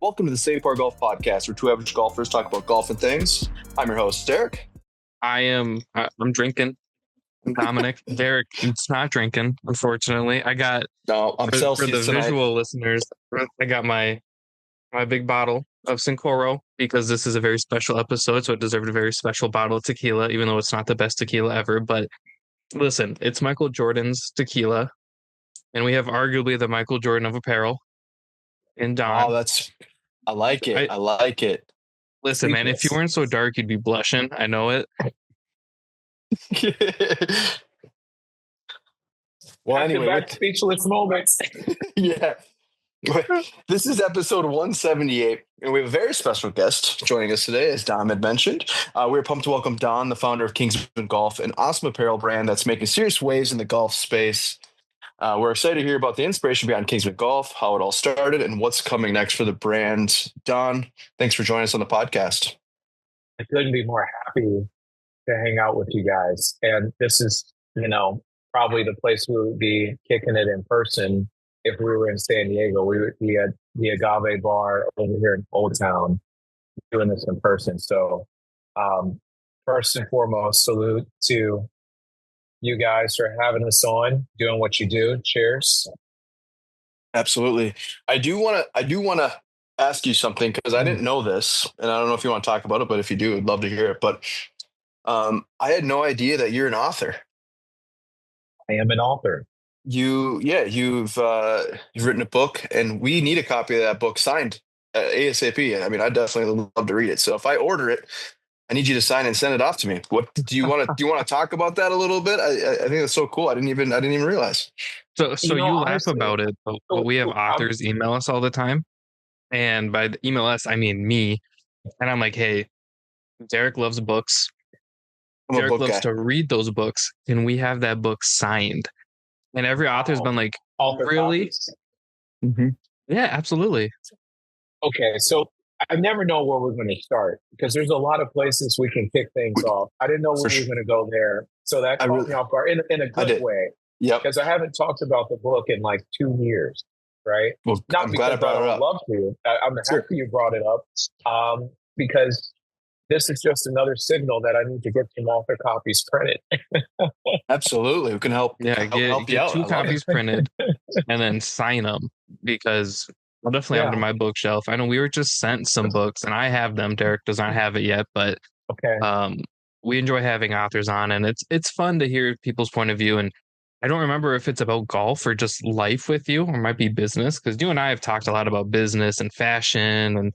Welcome to the Safe Bar Golf Podcast, where two average golfers talk about golf and things. I'm your host, Derek. I'm drinking. Dominic. Derek, it's not drinking, unfortunately. I got, I'm for Celsius the tonight. visual listeners, I got my big bottle of Cincoro because this is a very special episode, so it deserved a very special bottle of tequila, even though it's not the best tequila ever. But listen, it's Michael Jordan's tequila, and we have arguably the Michael Jordan of apparel in Don. Oh, I like it. I like it. Listen, man, if you weren't so dark, you'd be blushing. I know it. Well, anyway, speechless moments. Yeah. This is episode 178, and we have a very special guest joining us today, as Dom had mentioned. We're pumped to welcome Don, the founder of Kingsmen Golf, an awesome apparel brand that's making serious waves in the golf space. We're excited to hear about the inspiration behind Kingsmen Golf, how it all started, and what's coming next for the brand. Don, thanks for joining us on the podcast. I couldn't be more happy to hang out with you guys. And this is, probably the place we would be kicking it in person if we were in San Diego. We would be at the Agave Bar over here in Old Town doing this in person. So first and foremost, salute to you guys for having us on, doing what you do. Cheers. Absolutely. I do want to ask you something, because I didn't know this, and I don't know if you want to talk about it, but if you do, I'd love to hear it. But I had no idea that you're an author. I am an author. You've written a book, and we need a copy of that book signed ASAP. I mean, I'd definitely love to read it. So if I order it, I need you to sign and send it off to me. What do you want to talk about that a little bit? I think that's so cool. I didn't even realize. So you laugh about it, but we have authors email us all the time. And by the email us, I mean me. And I'm like, hey, Derek loves books. Derek loves to read those books. Can we have that book signed? And every author's been like, really? Mm-hmm. Yeah, absolutely. Okay, so I never know where we're going to start, because there's a lot of places we can kick things off. I didn't know where we were going to go there. So that caught me off guard in a good way. Yeah. Because I haven't talked about the book in like 2 years, right? Well, I'm glad I brought it up. Love to. I'm happy you brought it up, because this is just another signal that I need to get some author copies printed. Absolutely. We can help. Yeah, help you get out. 2 copies printed and then sign them, because I'll definitely have it on my bookshelf. I know we were just sent some books, and I have them. Derek does not have it yet, but we enjoy having authors on, and it's fun to hear people's point of view. And I don't remember if it's about golf or just life with you, or might be business, because you and I have talked a lot about business and fashion and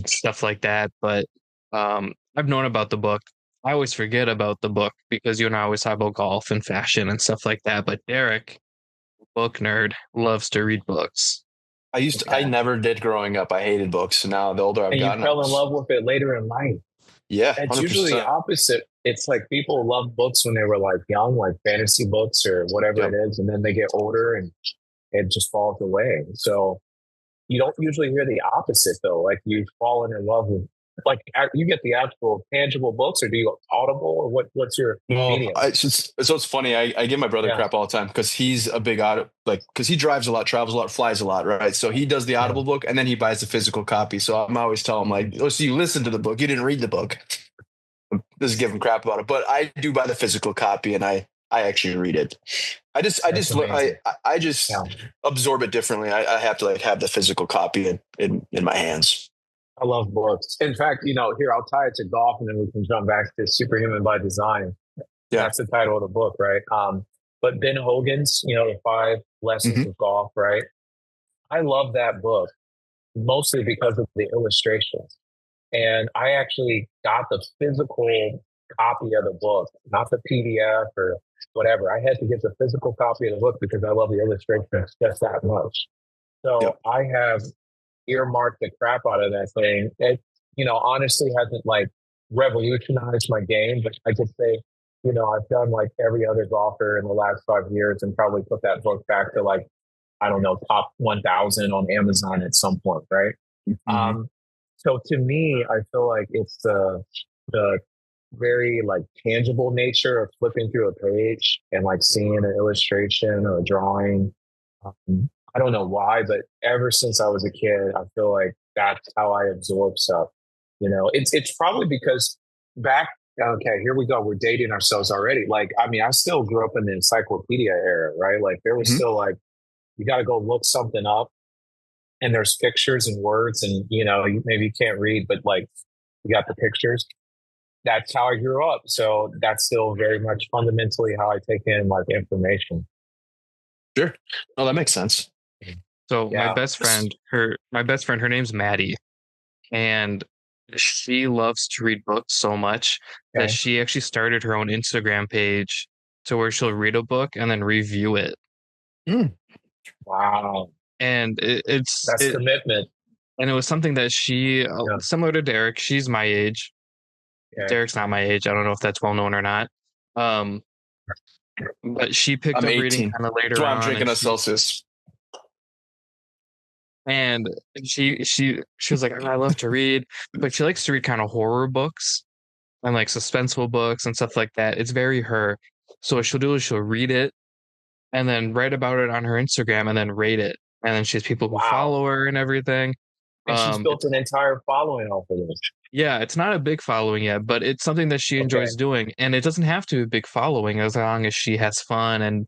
stuff like that. But I've known about the book. I always forget about the book because you and I always talk about golf and fashion and stuff like that. But Derek, book nerd, loves to read books. I never did growing up. I hated books. Now the older I've gotten, you fell in love with it later in life. Yeah, it's 100%. Usually the opposite. It's like people love books when they were like young, like fantasy books or whatever it is, and then they get older and it just falls away. So you don't usually hear the opposite, though. Like you've fallen in love with, like, you get the actual tangible books, or do you audible, or what's your medium? So it's funny. I give my brother crap all the time, because he's a big because he drives a lot, travels a lot, flies a lot, right? So he does the audible book, and then he buys the physical copy. So I'm always telling him, like, oh, so you listen to the book, you didn't read the book. Just give him crap about it, but I do buy the physical copy, and I actually read it. I just absorb it differently. I have to have the physical copy in my hands. I love books. In fact, here, I'll tie it to golf, and then we can jump back to Superhuman by Design. Yeah. That's the title of the book, right? But Ben Hogan's, the 5 Lessons of Golf, right? I love that book, mostly because of the illustrations. And I actually got the physical copy of the book, not the PDF or whatever. I had to get the physical copy of the book because I love the illustrations just that much. So I have earmarked the crap out of that thing. It, honestly hasn't revolutionized my game, but I could say, I've done like every other golfer in the last 5 years and probably put that book back to top 1,000 on Amazon at some point, right? Mm-hmm. So to me, I feel like it's the very tangible nature of flipping through a page and seeing an illustration or a drawing. I don't know why, but ever since I was a kid, I feel like that's how I absorb stuff. It's probably because back. Okay, here we go. We're dating ourselves already. Like, I mean, I still grew up in the encyclopedia era, right? Like, there was still like, you got to go look something up, and there's pictures and words, and maybe you can't read, but like, you got the pictures. That's how I grew up. So that's still very much fundamentally how I take in like information. Sure. Oh, that makes sense. So my best friend, her name's Maddie, and she loves to read books so much that she actually started her own Instagram page to where she'll read a book and then review it. Wow. And that's commitment. And it was something that she, similar to Derek, she's my age. Okay. Derek's not my age. I don't know if that's well known or not. But she picked up 18. Reading kind of later on. I'm drinking a Celsius. And she was like, I love to read, but she likes to read kind of horror books and like suspenseful books and stuff like that. It's very her. So what she'll do is she'll read it and then write about it on her Instagram and then rate it. And then she has people who follow her and everything. And she's built an entire following off of this. Yeah, it's not a big following yet, but it's something that she enjoys doing. And it doesn't have to be a big following as long as she has fun and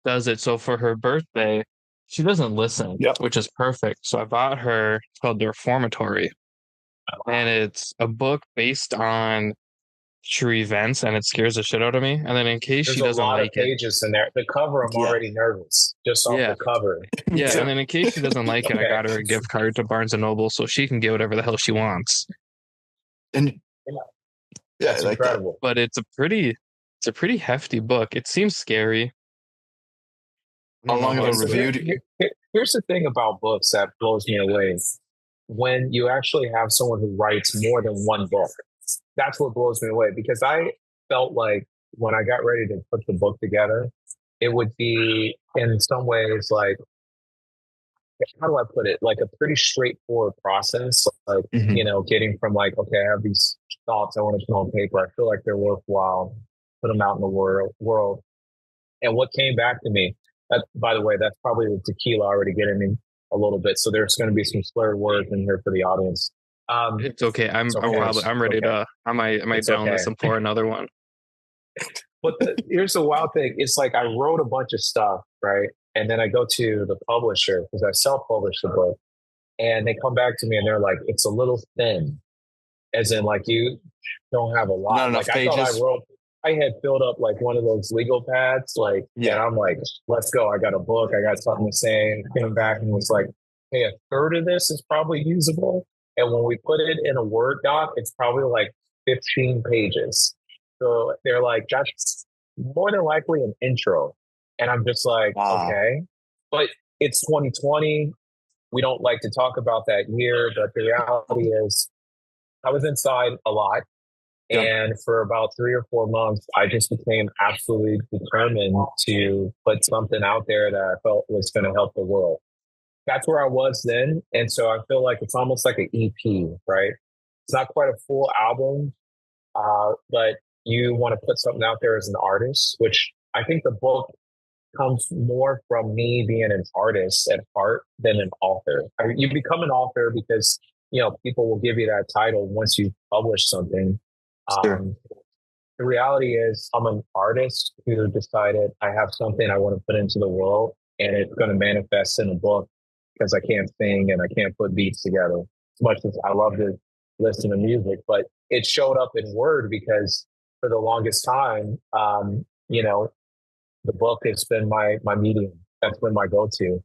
does it. So for her birthday, she doesn't listen, which is perfect. So I bought her, it's called The Reformatory. And it's a book based on true events, and it scares the shit out of me. And then in case she doesn't like it. There's a lot of pages in there. The cover, I'm already nervous just off the cover. Yeah, and then in case she doesn't like it, I got her a gift card to Barnes & Noble so she can get whatever the hell she wants. And that's like incredible. But it's a pretty hefty book. It seems scary. How long ago reviewed? Here's the thing about books that blows me away. When you actually have someone who writes more than one book, that's what blows me away, because I felt like when I got ready to put the book together, it would be in some ways like, how do I put it? Like a pretty straightforward process. Like, getting from like, okay, I have these thoughts I want to put on paper. I feel like they're worthwhile. Put them out in the world. And what came back to me, by the way, that's probably the tequila already getting me a little bit. So there's going to be some slurred words in here for the audience. It's okay. I'm ready to. I might down this and pour another one. But here's the wild thing. It's like I wrote a bunch of stuff, right? And then I go to the publisher because I self-published the book, and they come back to me and they're like, "It's a little thin," as in like you don't have a lot. Not enough pages. I had filled up like one of those legal pads, and I'm like, "Let's go! I got a book. I got something to say." And came back and was like, "Hey, a third of this is probably usable." And when we put it in a Word doc, it's probably like 15 pages. So they're like, that's more than likely an intro. And I'm just like, okay. But it's 2020. We don't like to talk about that year. But the reality is I was inside a lot. Yep. And for about 3 or 4 months, I just became absolutely determined to put something out there that I felt was going to help the world. That's where I was then. And so I feel like it's almost like an EP, right? It's not quite a full album, but you want to put something out there as an artist, which I think the book comes more from me being an artist at heart than an author. You become an author because, people will give you that title once you publish something. Sure. The reality is I'm an artist who decided I have something I want to put into the world, and it's going to manifest in a book. Because I can't sing and I can't put beats together as much as I love to listen to music. But it showed up in Word because for the longest time, the book has been my medium. That's been my go-to.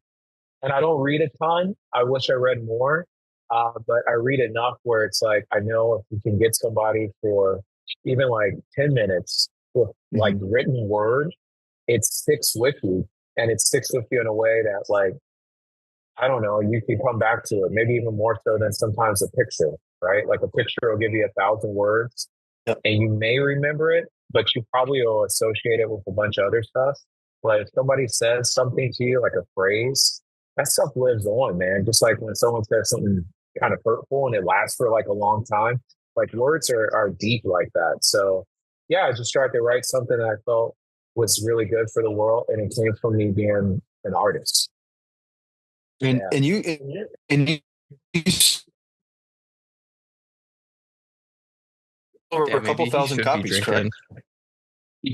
And I don't read a ton. I wish I read more, but I read enough where it's like, I know if you can get somebody for even like 10 minutes with like written word, it sticks with you. And it sticks with you in a way that like, I don't know, you can come back to it, maybe even more so than sometimes a picture, right? Like a picture will give you 1,000 words and you may remember it, but you probably will associate it with a bunch of other stuff. But if somebody says something to you, like a phrase, that stuff lives on, man. Just like when someone says something kind of hurtful and it lasts for like a long time, like words are deep like that. So yeah, I just tried to write something that I felt was really good for the world. And it came from me being an artist. And you over Yeah, a couple maybe he thousand should be copies, correct? drinking.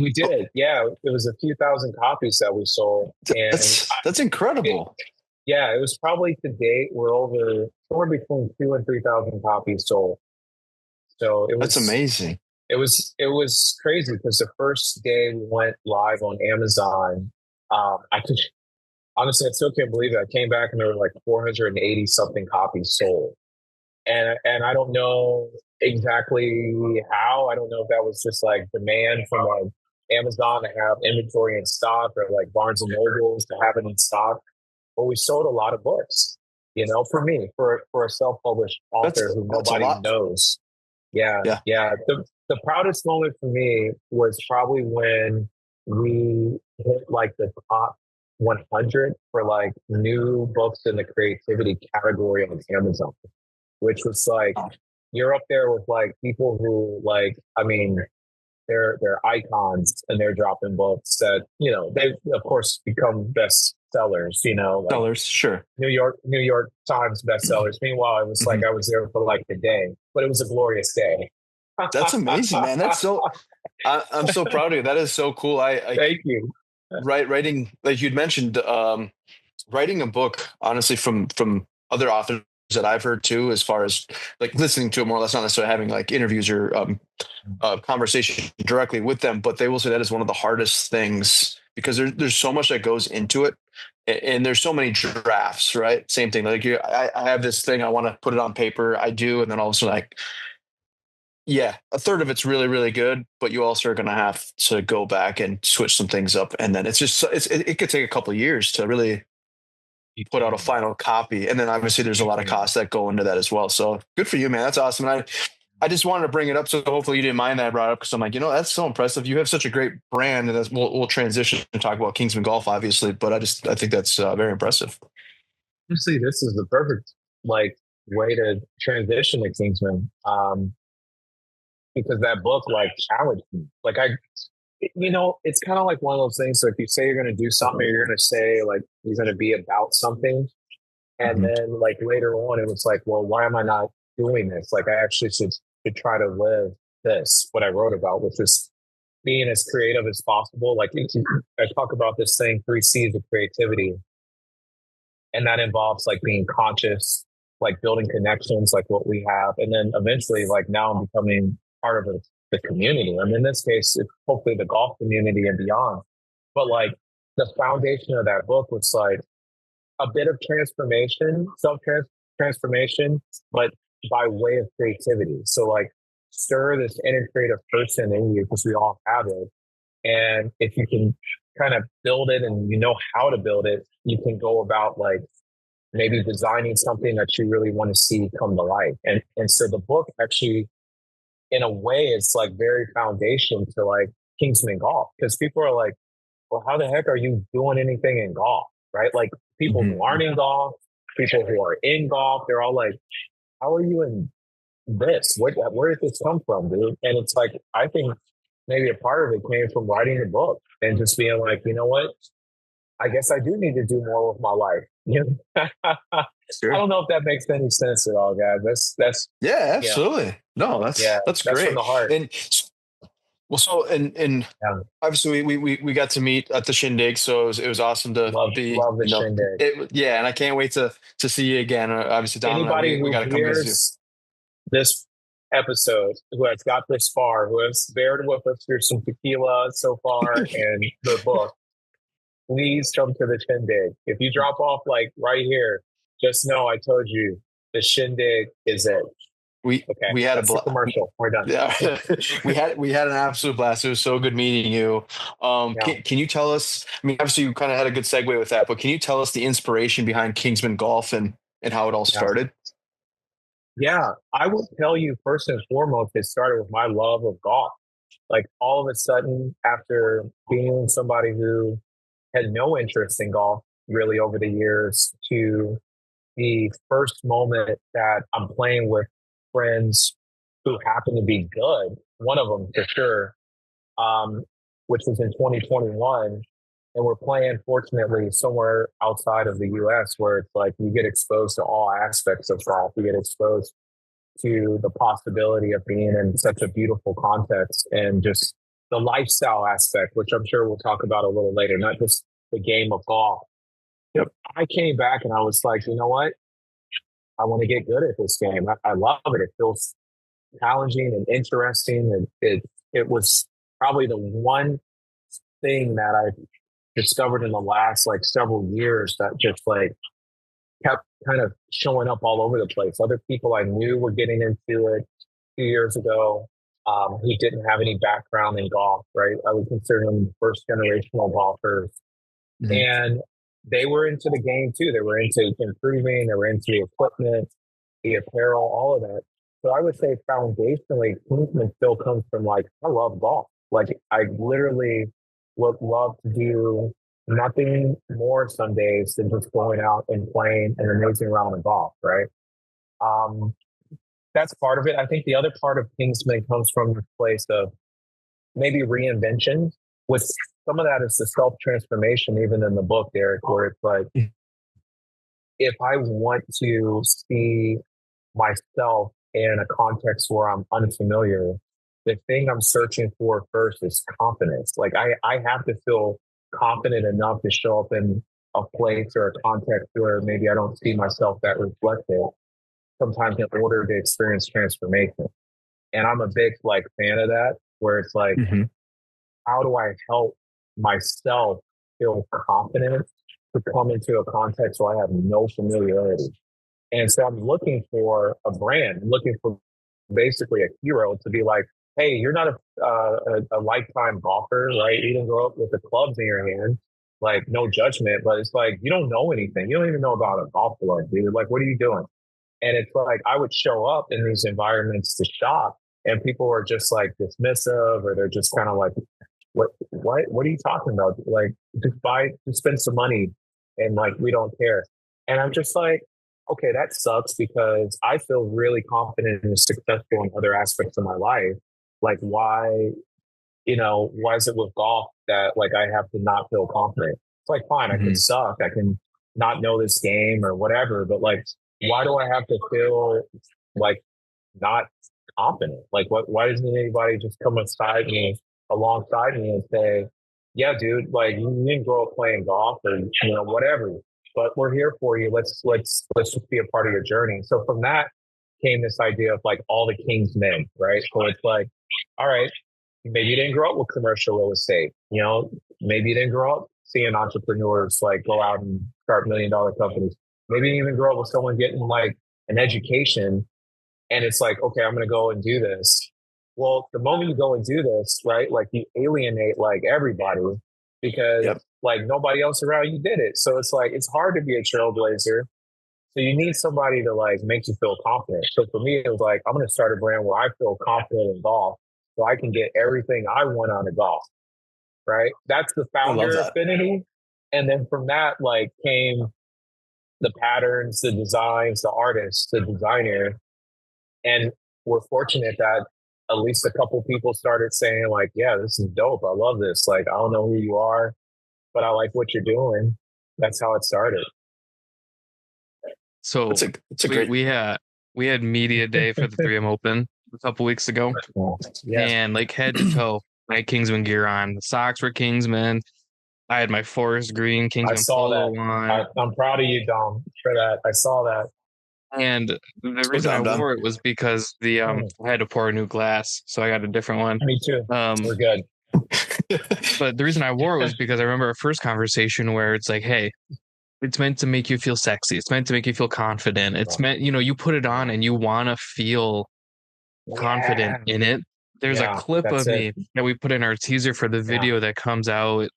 We did. Yeah, it was a few thousand copies that we sold, and That's incredible. yeah, it was probably to date we're over somewhere between 2,000 and 3,000 copies sold. So That's amazing. It was crazy because the first day we went live on Amazon, I could honestly I still can't believe it. I came back and there were like 480 something copies sold, and I don't know exactly how. I don't know if that was just like demand from like Amazon to have inventory in stock or like Barnes and Nobles to have it in stock. But we sold a lot of books, for me, for a self-published author who That's a nobody lot. knows. Yeah, Yeah. yeah. The proudest moment for me was probably when we hit like the top 100 for like new books in the creativity category on Amazon, which was like you're up there with like people who like, I mean, they're icons and they're dropping books that, they of course become best sellers, like Sellers, sure. New York Times bestsellers. Meanwhile, it was like I was there for like the day, but it was a glorious day. That's amazing, man. That's I'm so proud of you. That is so cool. Thank you. Writing, like you'd mentioned, writing a book, honestly, from other authors that I've heard too, as far as like listening to it more or less, not necessarily having like interviews or conversation directly with them, but they will say that is one of the hardest things because there's so much that goes into it. And there's so many drafts, right? Same thing. Like I have this thing, I want to put it on paper. I do. And then all of a sudden, like, yeah, a third of it's really, really good, but you also are going to have to go back and switch some things up. And then it could take a couple of years to really put out a final copy. And then obviously there's a lot of costs that go into that as well. So good for you, man. That's awesome. And I just wanted to bring it up. So hopefully you didn't mind that I brought it up because I'm like, that's so impressive. You have such a great brand, and we'll transition and talk about Kingsmen Golf, obviously, but I think that's very impressive. Honestly, this is the perfect like way to transition to Kingsmen. Because that book like challenged me. Like it's kind of like one of those things. So if you say you're going to do something, or you're going to say like you're going to be about something, and then like later on, it was like, well, why am I not doing this? Like I actually should try to live this, what I wrote about, which is being as creative as possible. Like I talk about this thing, 3 C's of creativity. And that involves like being conscious, like building connections, like what we have. And then eventually, like now I'm becoming part of the community. I mean, in this case, it's hopefully the golf community and beyond. But like the foundation of that book was like a bit of transformation, self-transformation, but by way of creativity. So like stir this inner creative person in you because we all have it. And if you can kind of build it and you know how to build it, you can go about like maybe designing something that you really want to see come to life. And so the book actually, in a way, it's like very foundation to like Kingsmen Golf, because people are like, well, how the heck are you doing anything in golf? Right? Like people who aren't in golf, people who are in golf, they're all like, how are you in this? Where did this come from, dude? And it's like, I think maybe a part of it came from writing the book and just being like, you know what? I guess I do need to do more with my life. Sure. I don't know if that makes any sense at all, guys. That's yeah, absolutely. No, that's great. From the heart. And well, so and obviously we got to meet at the shindig, so it was awesome to love the shindig. And I can't wait to see you again. Obviously, Dom, anybody we got to come visit you. This episode who has got this far, who has bared with us through some tequila so far and the book, please come to the shindig. If you drop off like right here, just know I told you the shindig is it. We had a commercial. We're done. Yeah, we had an absolute blast. It was so good meeting you. Can you tell us? I mean, obviously you kind of had a good segue with that, but can you tell us the inspiration behind Kingsmen Golf and how it all started? Yeah, I will tell you first and foremost, it started with my love of golf. Like all of a sudden, after being somebody who had no interest in golf really over the years, to the first moment that I'm playing with friends who happen to be good, one of them for sure, which was in 2021. And we're playing, fortunately, somewhere outside of the US where it's like you get exposed to all aspects of golf. You get exposed to the possibility of being in such a beautiful context and just the lifestyle aspect, which I'm sure we'll talk about a little later, not just the game of golf. Yep. I came back and I was like, you know what? I want to get good at this game. I love it. It feels challenging and interesting. And it was probably the one thing that I discovered in the last like several years that just like kept kind of showing up all over the place. Other people I knew were getting into it 2 years ago who didn't have any background in golf, right? I would consider them first generational golfers. Mm-hmm. And they were into the game too. They were into improving, they were into the equipment, the apparel, all of that. So I would say foundationally, Kingsman still comes from like, I love golf. Like I literally would love to do nothing more some days than just going out and playing an amazing round of golf, right? That's part of it. I think the other part of Kingsman comes from the place of maybe reinvention. With some of that is the self-transformation, even in the book, Derek, where it's like, if I want to see myself in a context where I'm unfamiliar, the thing I'm searching for first is confidence. Like I have to feel confident enough to show up in a place or a context where maybe I don't see myself that reflected sometimes in order to experience transformation. And I'm a big like fan of that, where it's like, how do I help myself feel confident to come into a context where I have no familiarity? And so I'm looking for a brand, looking for basically a hero to be like, hey, you're not a lifetime golfer, right? You didn't grow up with the clubs in your hand, like no judgment, but it's like, you don't know anything. You don't even know about a golf club, dude. Like, what are you doing? And it's like, I would show up in these environments to shop and people are just like dismissive, or they're just kind of like, what are you talking about? Like, just spend some money and like, we don't care. And I'm just like, okay, that sucks, because I feel really confident and successful in other aspects of my life. Like, why is it with golf that like I have to not feel confident? It's like, fine, I can suck. I can not know this game or whatever, but like, why do I have to feel like not confident? Like, why doesn't anybody just come alongside me and say, yeah, dude, like you didn't grow up playing golf or, whatever, but we're here for you. Let's just be a part of your journey. So from that came this idea of like all the Kingsmen, right? So it's like, all right, maybe you didn't grow up with commercial real estate, maybe you didn't grow up seeing entrepreneurs like go out and start $1 million companies. Maybe you even grow up with someone getting like an education and it's like, okay, I'm going to go and do this. Well, the moment you go and do this, right, like you alienate like everybody because like nobody else around you did it. So it's like, it's hard to be a trailblazer. So you need somebody to like make you feel confident. So for me, it was like, I'm going to start a brand where I feel confident in golf so I can get everything I want out of golf, right? That's the founder affinity. And then from that, like came the patterns, the designs, the artists, the designer. And we're fortunate that at least a couple people started saying like, yeah, this is dope. I love this. Like, I don't know who you are, but I like what you're doing. That's how it started. So we had media day for the 3M Open a couple weeks ago. And like head to toe, I had Kingsman gear on. The socks were Kingsman. I had my forest green Kingsman polo on. I'm proud of you, Dom, for that. I saw that. And the reason I wore it was because I had to pour a new glass, so I got a different one. Me too. We're good. But the reason I wore it was because I remember our first conversation where it's like, hey, it's meant to make you feel sexy. It's meant to make you feel confident. It's meant, you put it on and you want to feel confident in it. There's a clip of me that we put in our teaser for the video that comes out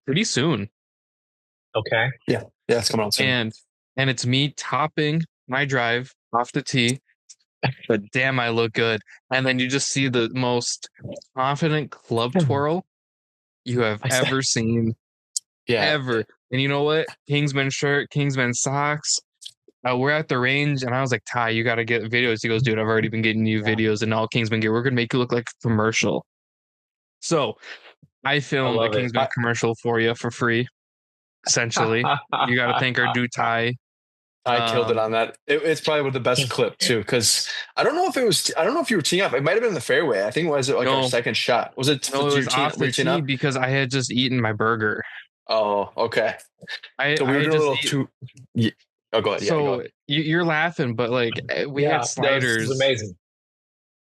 pretty soon. Okay. Yeah, it's coming out soon. And it's me topping my drive off the tee, but damn, I look good. And then you just see the most confident club twirl you have ever seen. Yeah. Ever. And you know what? Kingsman shirt, Kingsman socks. We're at the range, and I was like, Ty, you got to get videos. He goes, dude, I've already been getting you videos and all Kingsman gear. We're going to make you look like a commercial. So I filmed a Kingsman commercial for you for free, essentially. You got to thank our dude Ty I killed it on that. It's probably the best clip too, because I don't know if you were teeing up. It might have been in the fairway. I think it was like our second shot. Was it? No, it was off the tee because I had just eaten my burger. Oh, okay. So we were doing a little too. Yeah. Oh, go ahead. So go ahead. You're laughing, but like we had sliders. This is amazing.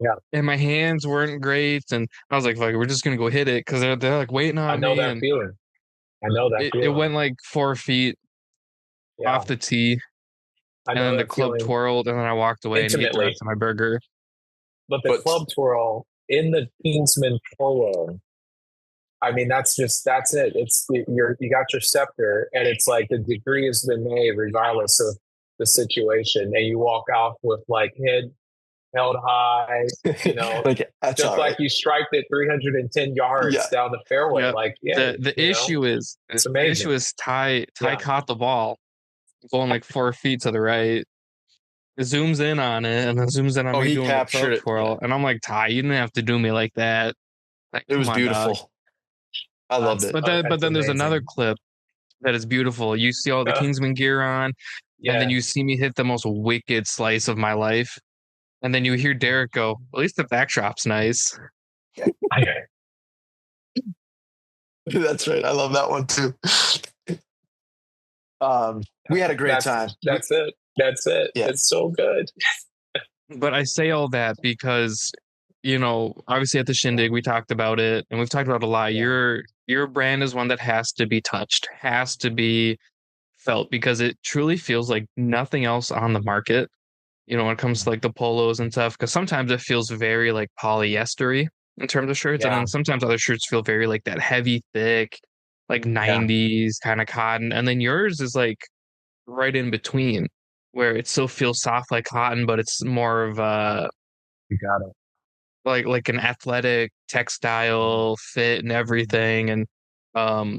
Yeah. And my hands weren't great, and I was like, we're just gonna go hit it because they're like waiting on me. I know that feeling. It went like 4 feet off the tee. And then the club twirled, and then I walked away and ate the rest of my burger. But the club twirl in the Kingsmen polo, I mean, that's it. It's you got your scepter, and it's like the degree has been made regardless of the situation, and you walk off with like head held high, like just like you striked it 310 yards down the fairway. Yeah. Like the issue is it's amazing. The issue is Ty caught the ball going like 4 feet to the right. It zooms in on it and then zooms in on me doing the club twirl. And I'm like, Ty, you didn't have to do me like that. Like, it was beautiful. Dog. I loved it. But then there's another clip that is beautiful. You see all the Kingsman gear on, and then you see me hit the most wicked slice of my life. And then you hear Derek go, at least the backdrop's nice. That's right. I love that one too. We had a great time. That's it. Yeah. It's so good. But I say all that because, obviously at the Shindig, we talked about it and we've talked about it a lot. Yeah. Your brand is one that has to be touched, has to be felt because it truly feels like nothing else on the market, when it comes to like the polos and stuff, because sometimes it feels very like polyester-y in terms of shirts. And then sometimes other shirts feel very like that heavy, thick, like 90s kind of cotton. And then yours is like right in between where it still feels soft like cotton, but it's more of you got it. Like an athletic textile fit and everything. And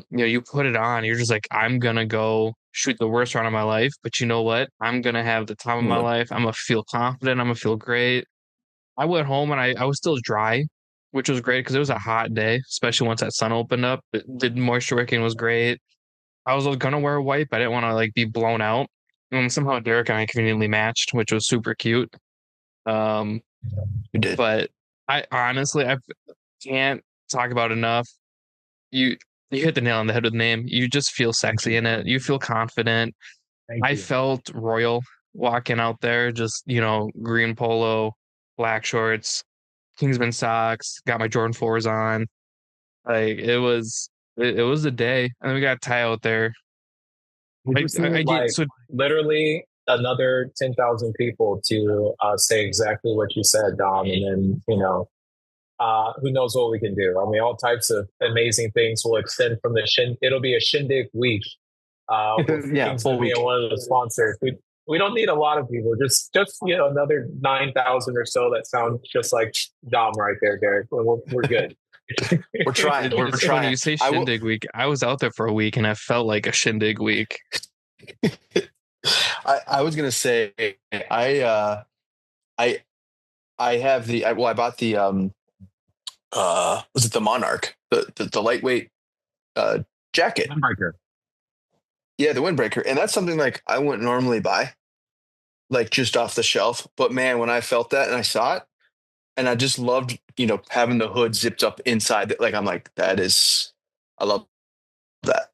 you put it on, you're just like, I'm gonna go shoot the worst round of my life, but you know what? I'm gonna have the time of my life. I'm gonna feel confident. I'm gonna feel great. I went home and I was still dry, which was great because it was a hot day, especially once that sun opened up. The moisture wicking was great. I was gonna wear white, but I didn't want to like be blown out. And somehow Derek and I conveniently matched, which was super cute. You did. But I honestly, I can't talk about enough. You hit the nail on the head with the name. You just feel sexy in it. You feel confident. I felt royal walking out there, just, green polo, black shorts, Kingsman socks, got my Jordan 4s on. Like it was a day. And then we got Ty out there. Literally another 10,000 people to say exactly what you said, Dom. And then, who knows what we can do? I mean, all types of amazing things will extend from the it'll be a Shindig week. Full week. One of the sponsors. We don't need a lot of people. Just another 9,000 or so that sound just like Dom right there, Derek. We're good. We're trying. We're trying. When you say Shindig week, I was out there for a week and I felt like a Shindig week. I was gonna say I have I bought the was it the Monarch, the lightweight jacket. Windbreaker. Yeah, the windbreaker. And that's something like I wouldn't normally buy, like just off the shelf. But man, when I felt that and I saw it, and I just loved, having the hood zipped up inside. Like I'm like, I love that.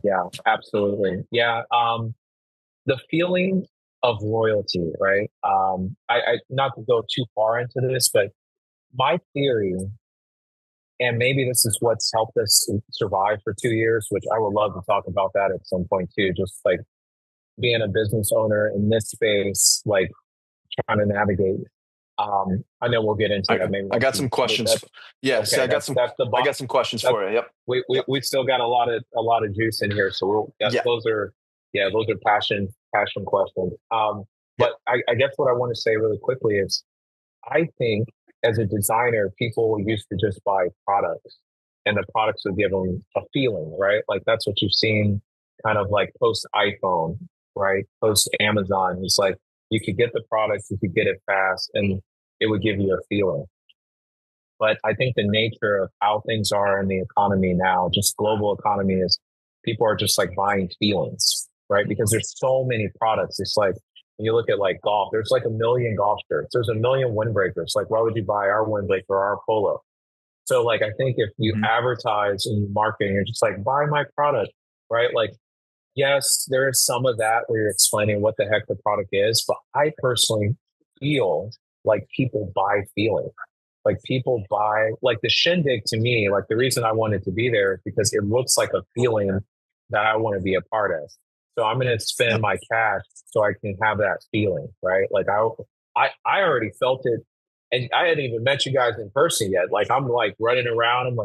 Yeah, absolutely. Yeah. The feeling of royalty, right? I not to go too far into this, but my theory, and maybe this is what's helped us survive for 2 years, which I would love to talk about that at some point too, just like being a business owner in this space, like trying to navigate. I know we'll get into that. Maybe I got some questions. Yes, okay, I got some questions for you. Yep. We still got a lot of juice in here. So those are passion questions. But I guess what I want to say really quickly is I think as a designer, people used to just buy products and the products would give them a feeling, right? Like that's what you've seen kind of like post iPhone, right? Post Amazon. It's like you could get the product, you could get it fast, and it would give you a feeling. But I think the nature of how things are in the economy now, just global economy, is people are just like buying feelings. right? Because there's so many products. It's like, when you look at like golf, there's like a million golf shirts. There's a million windbreakers. Like, why would you buy our windbreaker or our polo? So like, I think if you advertise and marketing, you're just like, buy my product, right? Like, yes, there is some of that where you're explaining what the heck the product is, but I personally feel like people buy feeling. Like people buy, like the shindig to me, like the reason I wanted to be there is because it looks like a feeling that I want to be a part of. So I'm going to spend my cash so I can have that feeling, right? Like I already felt it, and I hadn't even met you guys in person yet. Like I'm like running around,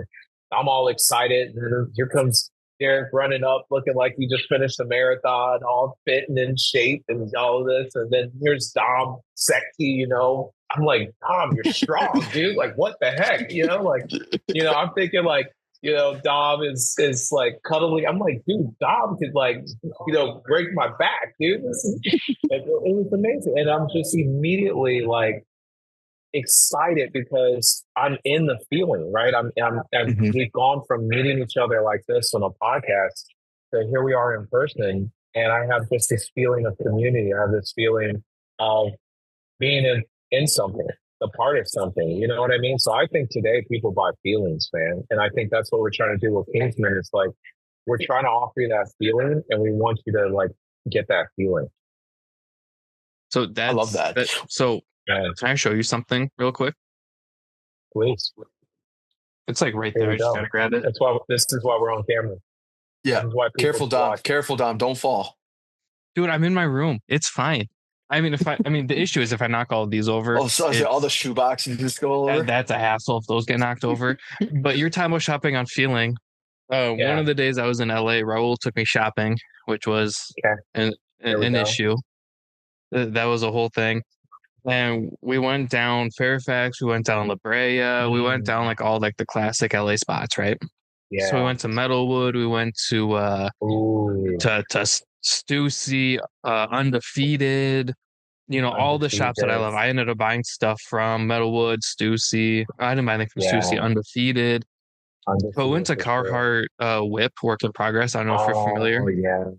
I'm all excited. And here comes Derek running up, looking like he just finished a marathon, all fit and in shape, and all this. And then here's Dom, sexy, you know. I'm like, Dom, you're strong, dude. Like, what the heck, you know? Like, you know, I'm thinking like, you know, Dom is like cuddling. I'm like, dude, Dom could like, you know, break my back, dude. It was amazing, and I'm just immediately like excited because I'm in the feeling, right? We've gone from meeting each other like this on a podcast to here we are in person, and I have just this feeling of community. I have this feeling of being in something, a part of something. You know what I mean? So I think today people buy feelings, man, and I think that's what we're trying to do with Kingsmen. It's like we're trying to offer you that feeling, and we want you to like get that feeling. So I love that. So can I show you something real quick? Please. It's like right there. I just gotta grab it. This is why we're on camera. Yeah. Careful, Dom. Careful, Dom. Don't fall. Dude, I'm in my room. It's fine. I mean, the issue is if I knock all of these over. Oh, so all the shoe boxes just go over? That's a hassle if those get knocked over. But your time was shopping on feeling. One of the days I was in LA, Raul took me shopping, which was an issue. That was a whole thing. And we went down Fairfax, we went down La Brea, we went down like all like the classic LA spots, right? Yeah. So we went to Metalwood, we went to Stussy, Undefeated, you know, all the shops that I love. I ended up buying stuff from Metalwood, Stussy. I didn't buy anything from Stussy, Undefeated. But we went to Carhartt Whip, work in progress. I don't know if you're familiar.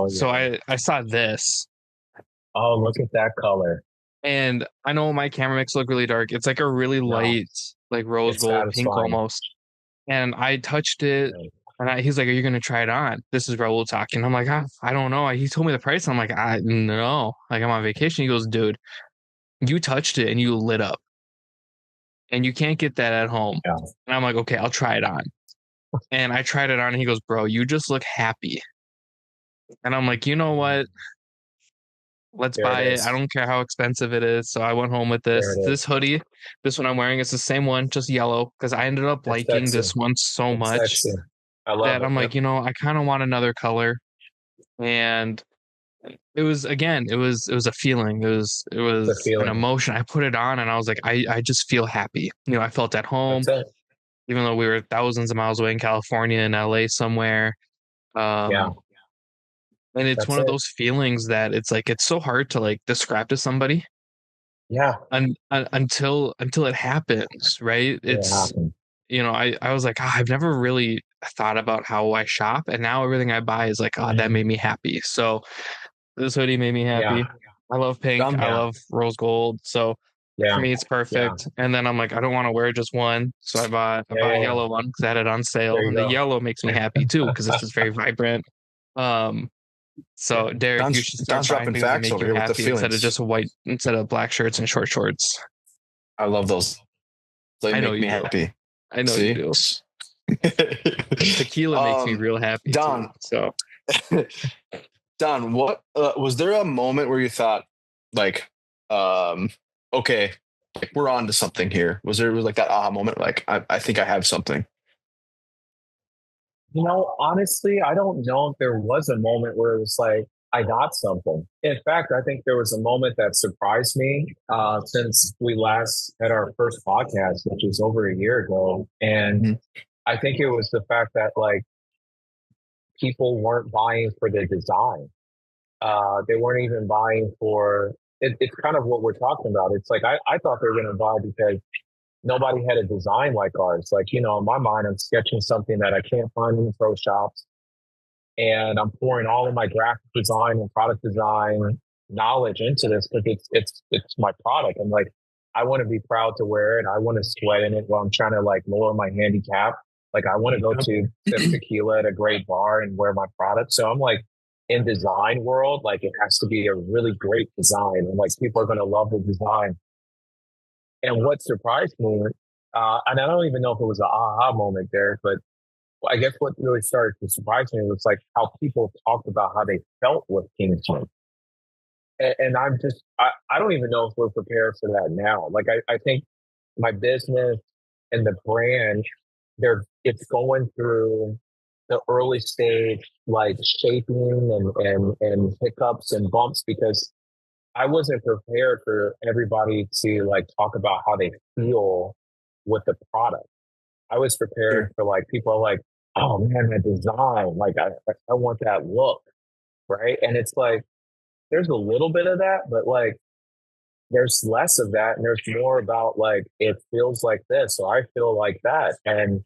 So I saw this. Oh, look at that color. And I know my camera makes it look really dark. It's like a really light, like rose gold, pink almost. And I touched it, and he's like, "Are you going to try it on?" This is Raul talking. I'm like, I don't know. He told me the price. I'm like, no. Like, I'm on vacation. He goes, "Dude, you touched it and you lit up. And you can't get that at home." Yeah. And I'm like, "Okay, I'll try it on." And I tried it on, and he goes, "Bro, you just look happy." And I'm like, you know what? Let's buy it. I don't care how expensive it is. So I went home with this hoodie. This one I'm wearing is the same one, just yellow, because I ended up liking this one so much that I'm like, you know, I kind of want another color. And it was a feeling. It was an emotion. I put it on and I was like, I just feel happy. You know, I felt at home, even though we were thousands of miles away in California and LA somewhere. And it's one of those feelings that it's like, it's so hard to like describe to somebody. Yeah. Until it happens, right? It's, you know, I was like, I've never really thought about how I shop. And now everything I buy is like, that made me happy. So this hoodie made me happy. Yeah. I love pink. I love rose gold. So for me, it's perfect. And then I'm like, I don't want to wear just one. So I bought a yellow one because I had it on sale. And the yellow makes me happy too, because it's just very vibrant. So Derek, you should start buying things that make you happy instead of black shirts and short shorts. I love those. They make me happy. I know you do. Tequila makes me real happy. Don, Don, what was there a moment where you thought like, okay, we're on to something here? Was there like that aha moment? Like, I think I have something. You know, honestly, I don't know if there was a moment where it was like, I got something. In fact, I think there was a moment that surprised me since we last had our first podcast, which was over a year ago. And I think it was the fact that like people weren't buying for the design. They weren't even buying for it. It's kind of what we're talking about. It's like, I thought they were going to buy because nobody had a design like ours. Like, you know, in my mind, I'm sketching something that I can't find in pro shops. and I'm pouring all of my graphic design and product design knowledge into this because it's my product. I'm like, I want to be proud to wear it. I want to sweat in it while I'm trying to like lower my handicap. Like I want to go to sip tequila at a great bar and wear my product. So I'm like, in design world, like it has to be a really great design, and like people are going to love the design. And what surprised me, and I don't even know if it was an aha moment there, but I guess what really started to surprise me was like how people talked about how they felt with Kingsman. And I'm just, I don't even know if we're prepared for that now. Like, I think my business and the brand, it's going through the early stage, like shaping and hiccups and bumps because I wasn't prepared for everybody to like talk about how they feel with the product. I was prepared for like people are like, oh man, that design, like I want that look, right? And it's like there's a little bit of that, but like there's less of that, and there's more about like it feels like this, or I feel like that, and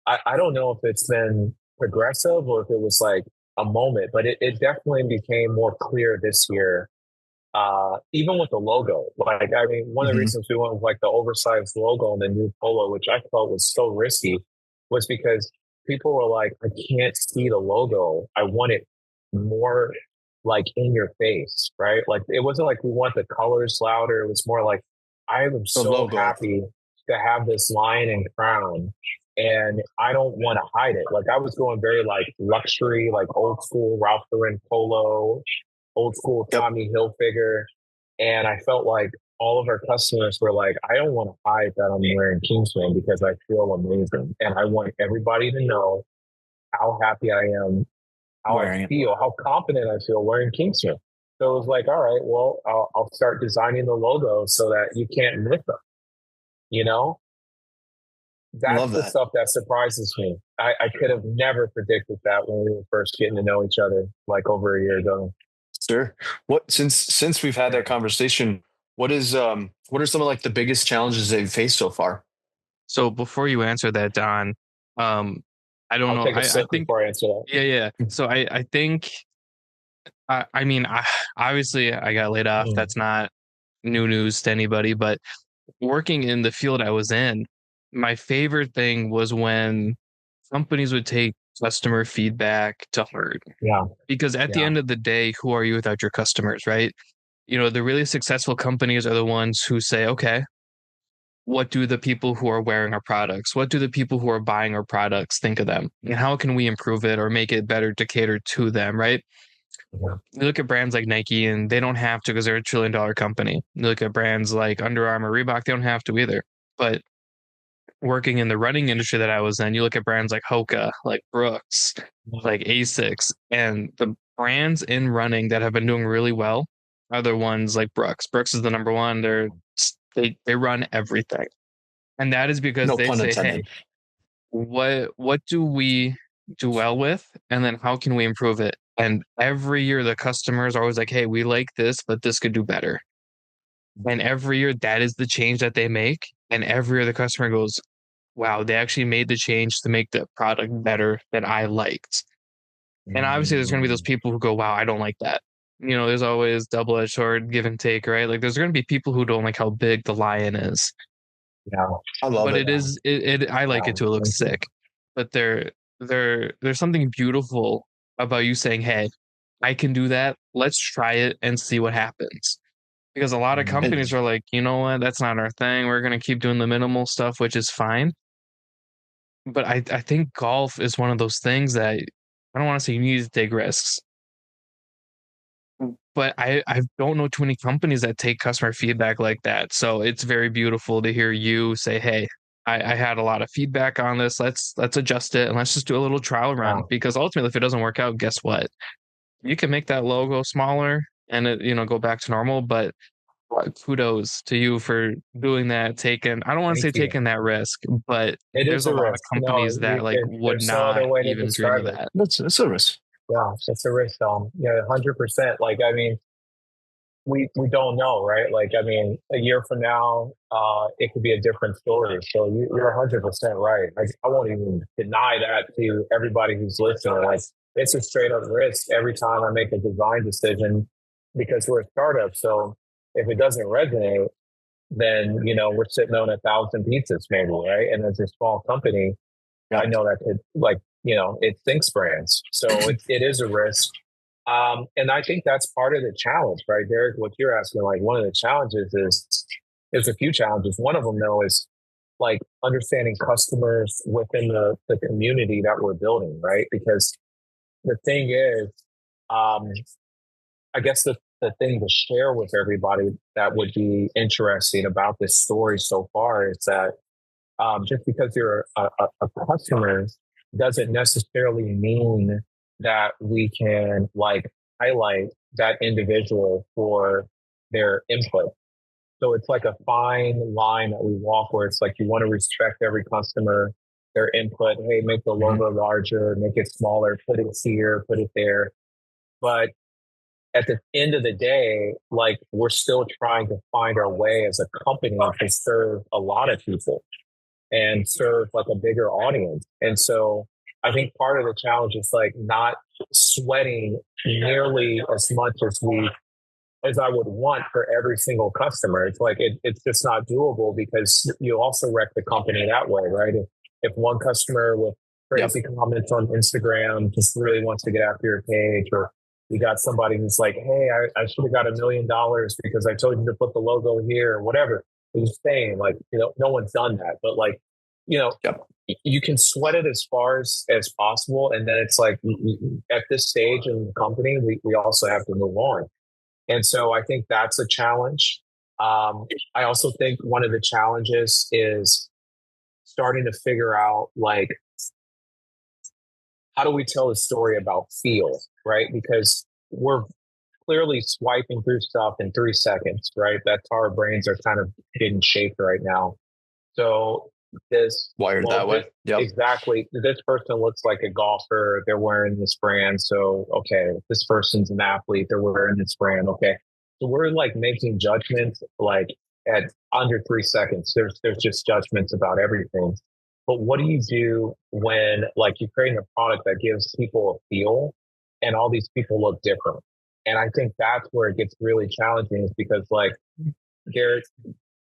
I don't know if it's been progressive or if it was like a moment, but it definitely became more clear this year. Even with the logo, like I mean, one of the reasons we went with like the oversized logo and the new polo, which I felt was so risky, was because people were like, "I can't see the logo. I want it more like in your face, right?" Like it wasn't like we want the colors louder. It was more like I am so happy to have this lion and crown, and I don't want to hide it. Like I was going very like luxury, like old school Ralph Lauren polo, old school Tommy Hilfiger. And I felt like all of our customers were like, I don't want to hide that I'm wearing Kingsman because I feel amazing. And I want everybody to know how happy I am, how I feel, how confident I feel wearing Kingsman. So it was like, all right, well, I'll start designing the logo so that you can't miss them. You know? That's the stuff that surprises me. I could have never predicted that when we were first getting to know each other like over a year ago. Sure. What since we've had that conversation, what are some of like the biggest challenges they've faced so far? So before you answer that, Don, I don't know. I think before I answer that. Yeah. So I think I mean, obviously I got laid off. That's not new news to anybody, but working in the field I was in, my favorite thing was when companies would take customer feedback to heart. Yeah. Because at the end of the day, who are you without your customers, right? You know, the really successful companies are the ones who say, okay, what do the people who are wearing our products, what do the people who are buying our products think of them? And how can we improve it or make it better to cater to them, right? You look at brands like Nike and they don't have to because they're $1 trillion company. You look at brands like Under Armour, Reebok, they don't have to either. But working in the running industry that I was in, you look at brands like Hoka, like Brooks, like Asics, and the brands in running that have been doing really well are the ones like Brooks. Brooks is the number one. They run everything. And that is because they say, hey, what do we do well with? And then how can we improve it? And every year the customers are always like, hey, we like this, but this could do better. And every year that is the change that they make. And every year the customer goes, wow, they actually made the change to make the product better than I liked. And obviously there's going to be those people who go, wow, I don't like that. You know, there's always double-edged sword, give and take, right? Like there's going to be people who don't like how big the lion is. Yeah, I love it. But I like it too. It looks sick. But there's something beautiful about you saying, hey, I can do that. Let's try it and see what happens. Because a lot of companies are like, you know what, that's not our thing. We're going to keep doing the minimal stuff, which is fine. But I think golf is one of those things that I don't want to say you need to take risks. But I don't know too many companies that take customer feedback like that. So it's very beautiful to hear you say, hey, I had a lot of feedback on this. Let's adjust it and let's just do a little trial run. Wow. Because ultimately, if it doesn't work out, guess what? You can make that logo smaller and it, go back to normal. But kudos to you for doing that. I don't want to say taking that risk, but there's a lot of companies that would not even dream of that. That's a risk. Yeah, it's a risk. Yeah, 100%. Like, I mean, we don't know, right? Like, I mean, a year from now, it could be a different story. So you're 100% right. I won't even deny that to everybody who's listening. Like, it's a straight up risk every time I make a design decision because we're a startup. So if it doesn't resonate, then, we're sitting on 1,000 pizzas maybe, right? And as a small company, I know that could it thinks brands. So it is a risk. And I think that's part of the challenge, right, Derek? What you're asking, like one of the challenges is there's a few challenges. One of them though is like understanding customers within the community that we're building, right? Because the thing is, I guess the thing to share with everybody that would be interesting about this story so far is that just because you're a customer doesn't necessarily mean that we can like highlight that individual for their input. So it's like a fine line that we walk where it's like you want to respect every customer, their input. Hey, make the logo larger, make it smaller, put it here, put it there. But at the end of the day, like we're still trying to find our way as a company to serve a lot of people and serve like a bigger audience. And so I think part of the challenge is like not sweating nearly as much as I would want for every single customer. It's like it's just not doable because you also wreck the company that way, right? If one customer with crazy comments on Instagram just really wants to get after your page, or you got somebody who's like, hey, I should have got $1 million because I told you to put the logo here or whatever. He's saying like, no one's done that, but like, you can sweat it as far as possible. And then it's like at this stage in the company, we also have to move on. And so I think that's a challenge. I also think one of the challenges is starting to figure out like, how do we tell a story about feel, right? Because we're clearly swiping through stuff in 3 seconds, right? That's how our brains are kind of getting shaped right now. So this wired that way. Yep. Exactly. This person looks like a golfer. They're wearing this brand. So, okay, this person's an athlete. They're wearing this brand. Okay. So we're like making judgments like at under 3 seconds. There's just judgments about everything. But what do you do when like you're creating a product that gives people a feel and all these people look different? And I think that's where it gets really challenging is because like Garrett,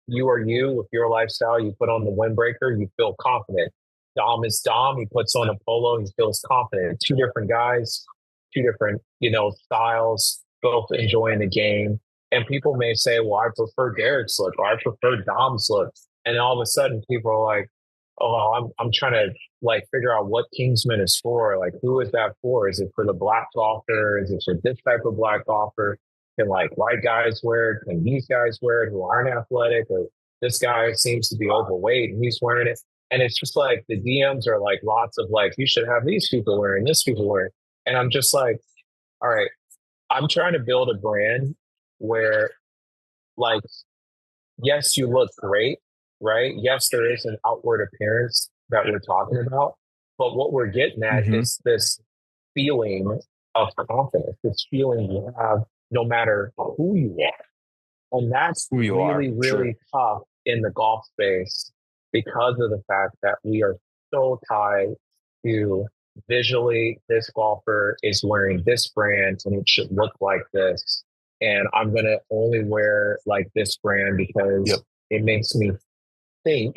you are you with your lifestyle. You put on the windbreaker, you feel confident. Dom is Dom. He puts on a polo, he feels confident. Two different guys, two different, styles, both enjoying the game. And people may say, well, I prefer Derek's look or I prefer Dom's look. And all of a sudden people are like, oh, I'm trying to like figure out what Kingsman is for. Like, who is that for? Is it for the black golfer? Is it for this type of black golfer? Can like white guys wear it? Can these guys wear it who aren't athletic? Or this guy seems to be overweight and he's wearing it. And it's just like the DMs are like lots of like, you should have these people wearing, this people wearing. And I'm just like, all right, I'm trying to build a brand where like, yes, you look great, right? Yes, there is an outward appearance that we're talking about. But what we're getting at is this feeling of confidence, this feeling you have no matter who you are. And that's really tough in the golf space because of the fact that we are so tied to visually, this golfer is wearing this brand and it should look like this. And I'm going to only wear like this brand because it makes me think,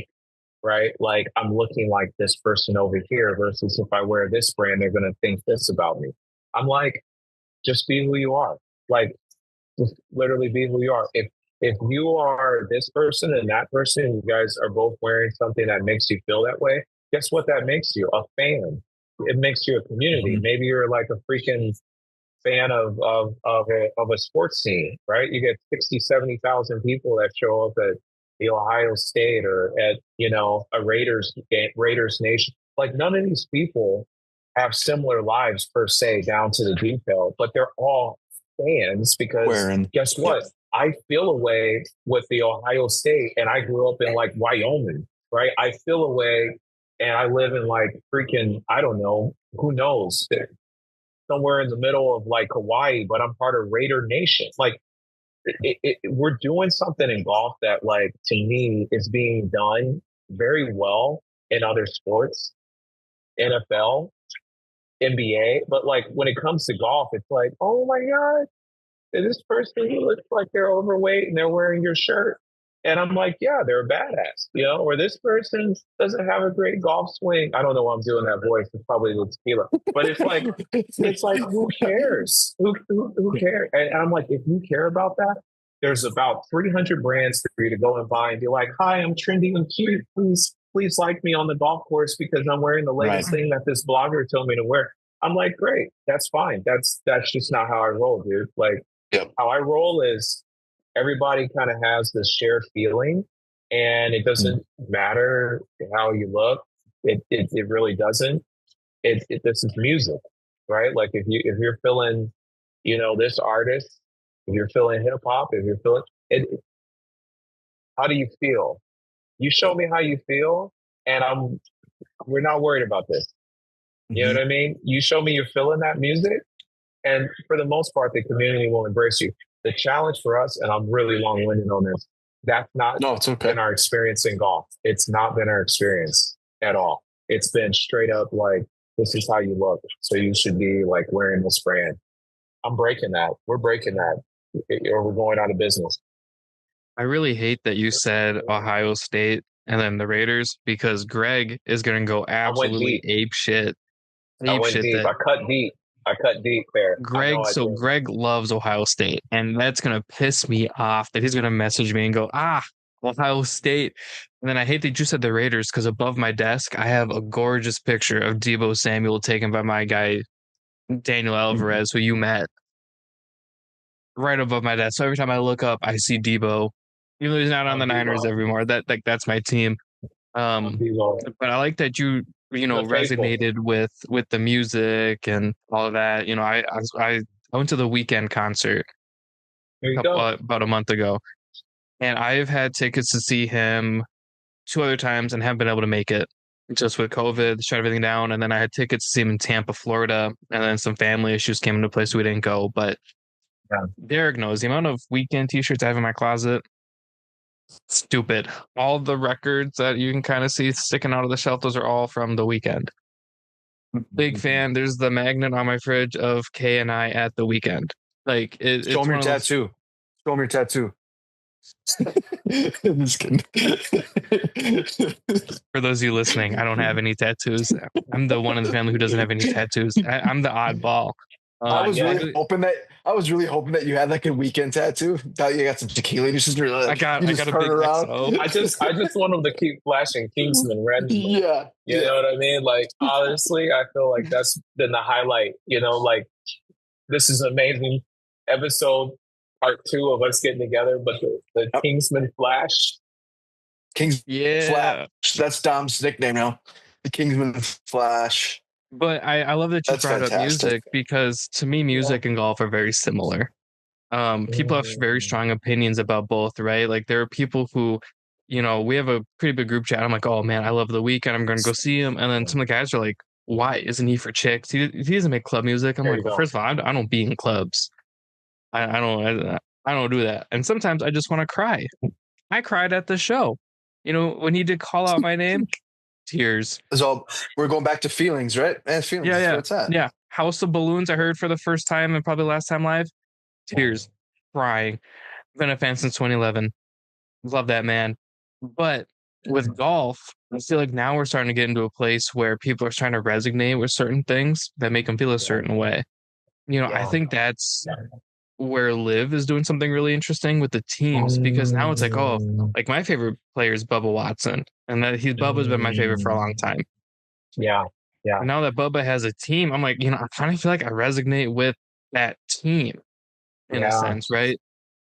right? Like I'm looking like this person over here versus if I wear this brand, they're going to think this about me. I'm like, just be who you are. Like, just literally be who you are. If you are this person and that person, you guys are both wearing something that makes you feel that way, guess what that makes you? A fan. It makes you a community. Maybe you're like a freaking fan of a sports scene, right? You get 60, 70,000 people that show up at the Ohio State or at, a Raiders Nation. Like none of these people have similar lives per se down to the detail, but they're all fans because guess what? I feel a way with the Ohio State and I grew up in like Wyoming, right? I feel a way and I live in like freaking, I don't know, who knows, somewhere in the middle of like Hawaii, but I'm part of Raider Nation. Like we're doing something in golf that like, to me is being done very well in other sports, NFL, NBA, but like when it comes to golf, it's like, oh my God, this person who looks like they're overweight and they're wearing your shirt. And I'm like, yeah, they're a badass, or this person doesn't have a great golf swing. I don't know why I'm doing that voice. It's probably the tequila, but it's like, who cares? Who cares? And I'm like, if you care about that, there's about 300 brands for you to go and buy and be like, hi, I'm trendy and cute. Please like me on the golf course because I'm wearing the latest thing that this blogger told me to wear. I'm like, great, that's fine. That's just not how I roll, dude. Like, how I roll is everybody kind of has this shared feeling, and it doesn't matter how you look. It really doesn't. This is music, right? Like if you're feeling, this artist, if you're feeling hip hop, if you're feeling it, how do you feel? You show me how you feel, and we're not worried about this. You know what I mean? You show me you're feeling that music, and for the most part, the community will embrace you. The challenge for us, and I'm really long-winded on this, that's not been our experience in golf. It's not been our experience at all. It's been straight up like, this is how you look, so you should be like wearing this brand. I'm breaking that. We're breaking that, or we're going out of business. I really hate that you said Ohio State and then the Raiders, because Greg is going to go absolutely ape shit. I went deep. I cut deep there. Greg loves Ohio State, and that's going to piss me off that he's going to message me and go, Ohio State. And then I hate that you said the Raiders, because above my desk, I have a gorgeous picture of Deebo Samuel taken by my guy, Daniel Alvarez, who you met, right above my desk. So every time I look up, I see Deebo, even though he's not on the Niners anymore. That's my team. But I like that you resonated with the music and all of that. I went to the Weeknd concert about a month ago, and I've had tickets to see him 2 other times and haven't been able to make it just with COVID, shut everything down. And then I had tickets to see him in Tampa, Florida, and then some family issues came into play, so we didn't go. But Derek knows the amount of Weeknd t-shirts I have in my closet. Stupid. All the records that you can kind of see sticking out of the shelf, those are all from the Weeknd. Big fan. There's the magnet on my fridge of Kay and I at the Weeknd. Like, show me your tattoo. Show me your tattoo. I'm just kidding. For those of you listening, I don't have any tattoos. I'm the one in the family who doesn't have any tattoos. I'm the oddball. I was really hoping that you had like a Weeknd tattoo. Thought you got some tequila. I got a big XO. I just want them to keep flashing Kingsmen red. Yeah, you know what I mean. Like, honestly, I feel like that's been the highlight. Like, this is amazing episode part 2 of us getting together. But the Kingsmen flash, Flash. That's Dom's nickname now. The Kingsmen Flash. But I love that you brought up music, because to me, music and golf are very similar. People have very strong opinions about both, right? Like, there are people who, we have a pretty big group chat. I'm like, oh man, I love the Weeknd. I'm going to go see him. And then some of the guys are like, why isn't he for chicks? He doesn't make club music. I'm like, well, first of all, I don't be in clubs. I don't do that. And sometimes I just want to cry. I cried at the show. When he did call out my name. Tears. So we're going back to feelings, right? Feelings. Yeah. What's that? Yeah. House of Balloons, I heard for the first time and probably last time live. Tears. Crying. Been a fan since 2011. Love that man. But with golf, I feel like now we're starting to get into a place where people are trying to resonate with certain things that make them feel a certain way. I think that's where Liv is doing something really interesting with the teams, because now it's like, like my favorite player is Bubba Watson, and Bubba's been my favorite for a long time. Yeah. And now that Bubba has a team, I'm like, I kind of feel like I resonate with that team in a sense, right?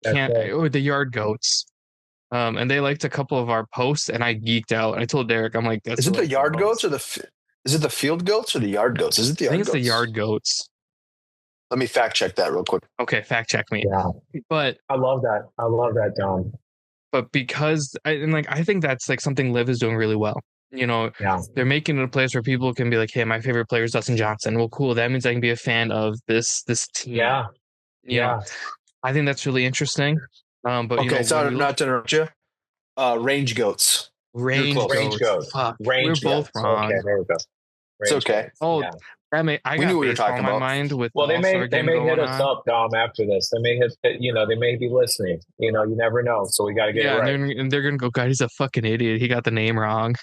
Or the Yard Goats. And they liked a couple of our posts, and I geeked out. I told Derek, I'm like, is it the Yard Goats or is it the Field Goats or the Yard Goats? Is it the Yard Goats? I think it's the Yard Goats. Let me fact check that real quick. Okay, fact check me. Yeah. But I love that, John. But because I think that's like something Liv is doing really well. They're making it a place where people can be like, hey, my favorite player is Dustin Johnson. Well, cool. That means I can be a fan of this team. Yeah. I think that's really interesting. But okay, sorry, not to interrupt you. Range Goats. Range Goats. Fuck. We're both wrong. Okay, there we go. It's okay. Oh, I we knew got what we were baseball talking in my about. mind with Well, the All-Star they game may hit going us on. up, Dom, after this. They may hit, they may be listening. You never know. So we got to get it right. And they're gonna go, God, he's a fucking idiot. He got the name wrong.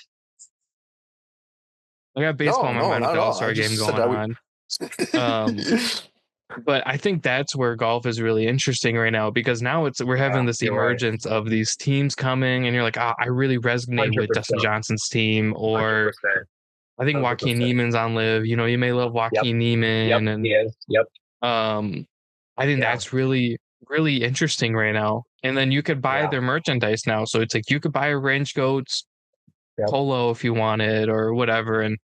I got baseball in my mind with the All-Star game going on. But I think that's where golf is really interesting right now, because now we're having this emergence of these teams coming, and you're like, I really resonate 100%. with Dustin Johnson's team, or 100%. I think Joaquin Neiman's on Live. You may love Joaquin Neiman, and he is. Yep. I think that's really, really interesting right now. And then you could buy their merchandise now, so it's like you could buy a Range Goats polo if you wanted or whatever. And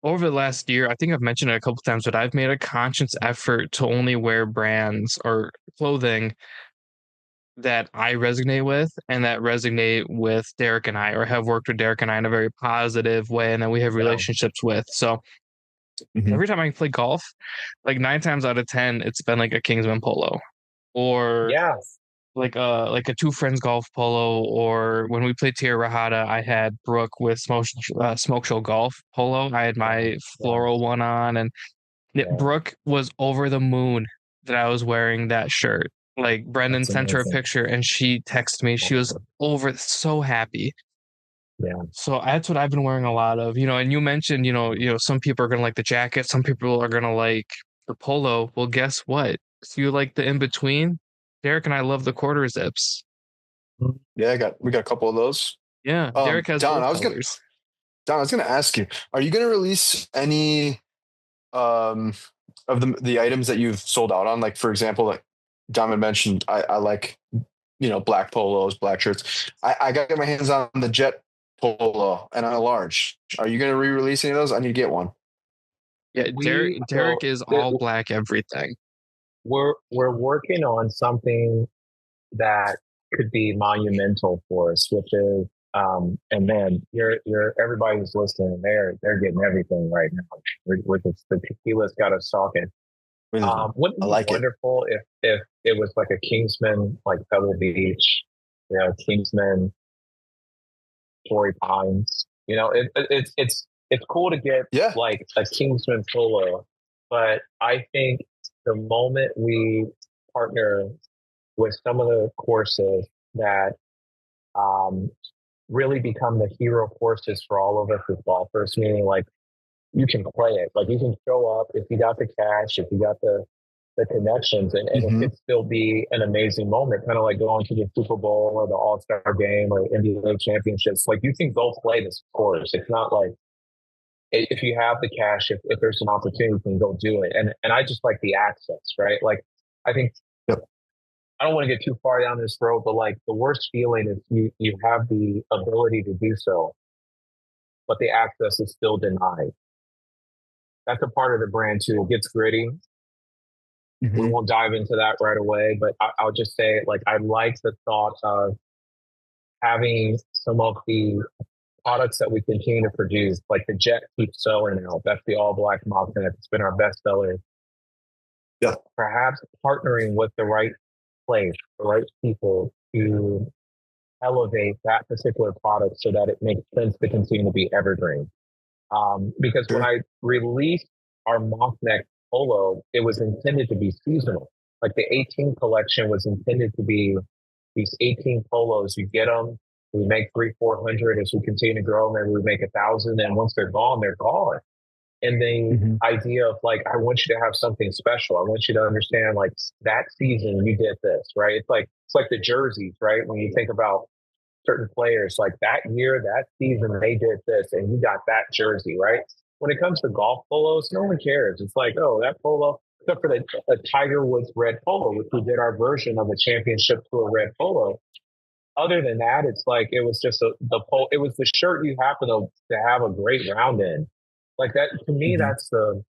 over the last year, I think I've mentioned it a couple times, but I've made a conscious effort to only wear brands or clothing that I resonate with and that resonate with Derek and I, or have worked with Derek and I in a very positive way, and that we have relationships with. So every time I play golf, like 9 times out of 10, it's been like a Kingsman polo, or like a Two Friends golf polo, or when we played Tierra Rajada, I had Brooke with Smoke Show Golf polo. I had my floral one on, and Brooke was over the moon that I was wearing that shirt. Like, Brendan sent her a picture and she texted me. She was so happy. Yeah. So that's what I've been wearing a lot of, and you mentioned, some people are going to like the jacket. Some people are going to like the polo. Well, guess what? If you like the in-between, Derek and I love the quarter zips. Yeah, we got a couple of those. Yeah. Derek has Don, both colors. Don, I was going to ask you, are you going to release any of the items that you've sold out on? Like, for example, like Don had mentioned, I like, black polos, black shirts. I got to get my hands on the Jet polo and on a large. Are you going to re-release any of those? I need to get one. Yeah, Derek is all black everything. We're working on something that could be monumental for us, which is and man, everybody who's listening, they're getting everything right now. We're just, the tequila's got us talking. Wouldn't it be wonderful if it was like a Kingsman, like Pebble Beach, Kingsman, Torrey Pines. It's cool to get like a Kingsman polo, but I think the moment we partner with some of the courses that really become the hero courses for all of us as golfers, meaning like you can play it, like you can show up if you got the cash, if you got the connections, and it could still be an amazing moment, kind of like going to the Super Bowl or the All-Star game or NBA championships. Like, you can go play this course. It's not like, if you have the cash, if there's an opportunity, you can go do it. And I just like the access, right? Like, I think I don't want to get too far down this road, but like the worst feeling is you have the ability to do so, but the access is still denied. That's a part of the brand too. It gets gritty. We won't dive into that right away, but I'll just say, like, I like the thought of having some of the products that we continue to produce, like the Jet keeps selling out. That's the all black mountain. It's been our best seller. Yeah. Perhaps partnering with the right place, the right people to elevate that particular product so that it makes sense to continue to be evergreen. Because when I released our mock neck polo, it was intended to be seasonal. Like the 18 collection was intended to be these 18 polos. You get them, we make 300-400 as we continue to grow, maybe we make 1,000. And once they're gone, they're gone. And the idea of like, I want you to have something special. I want you to understand, like, that season you did this, right? It's like the jerseys, right? When you think about certain players, like that year, that season, they did this and you got that jersey, right? When it comes to golf polos, no one cares. It's like, oh, that polo, except for the Tiger Woods red polo, which we did our version of a championship tour red polo. Other than that, it's like, it was just it was the shirt you happen to have a great round in. Like that, to me, that's the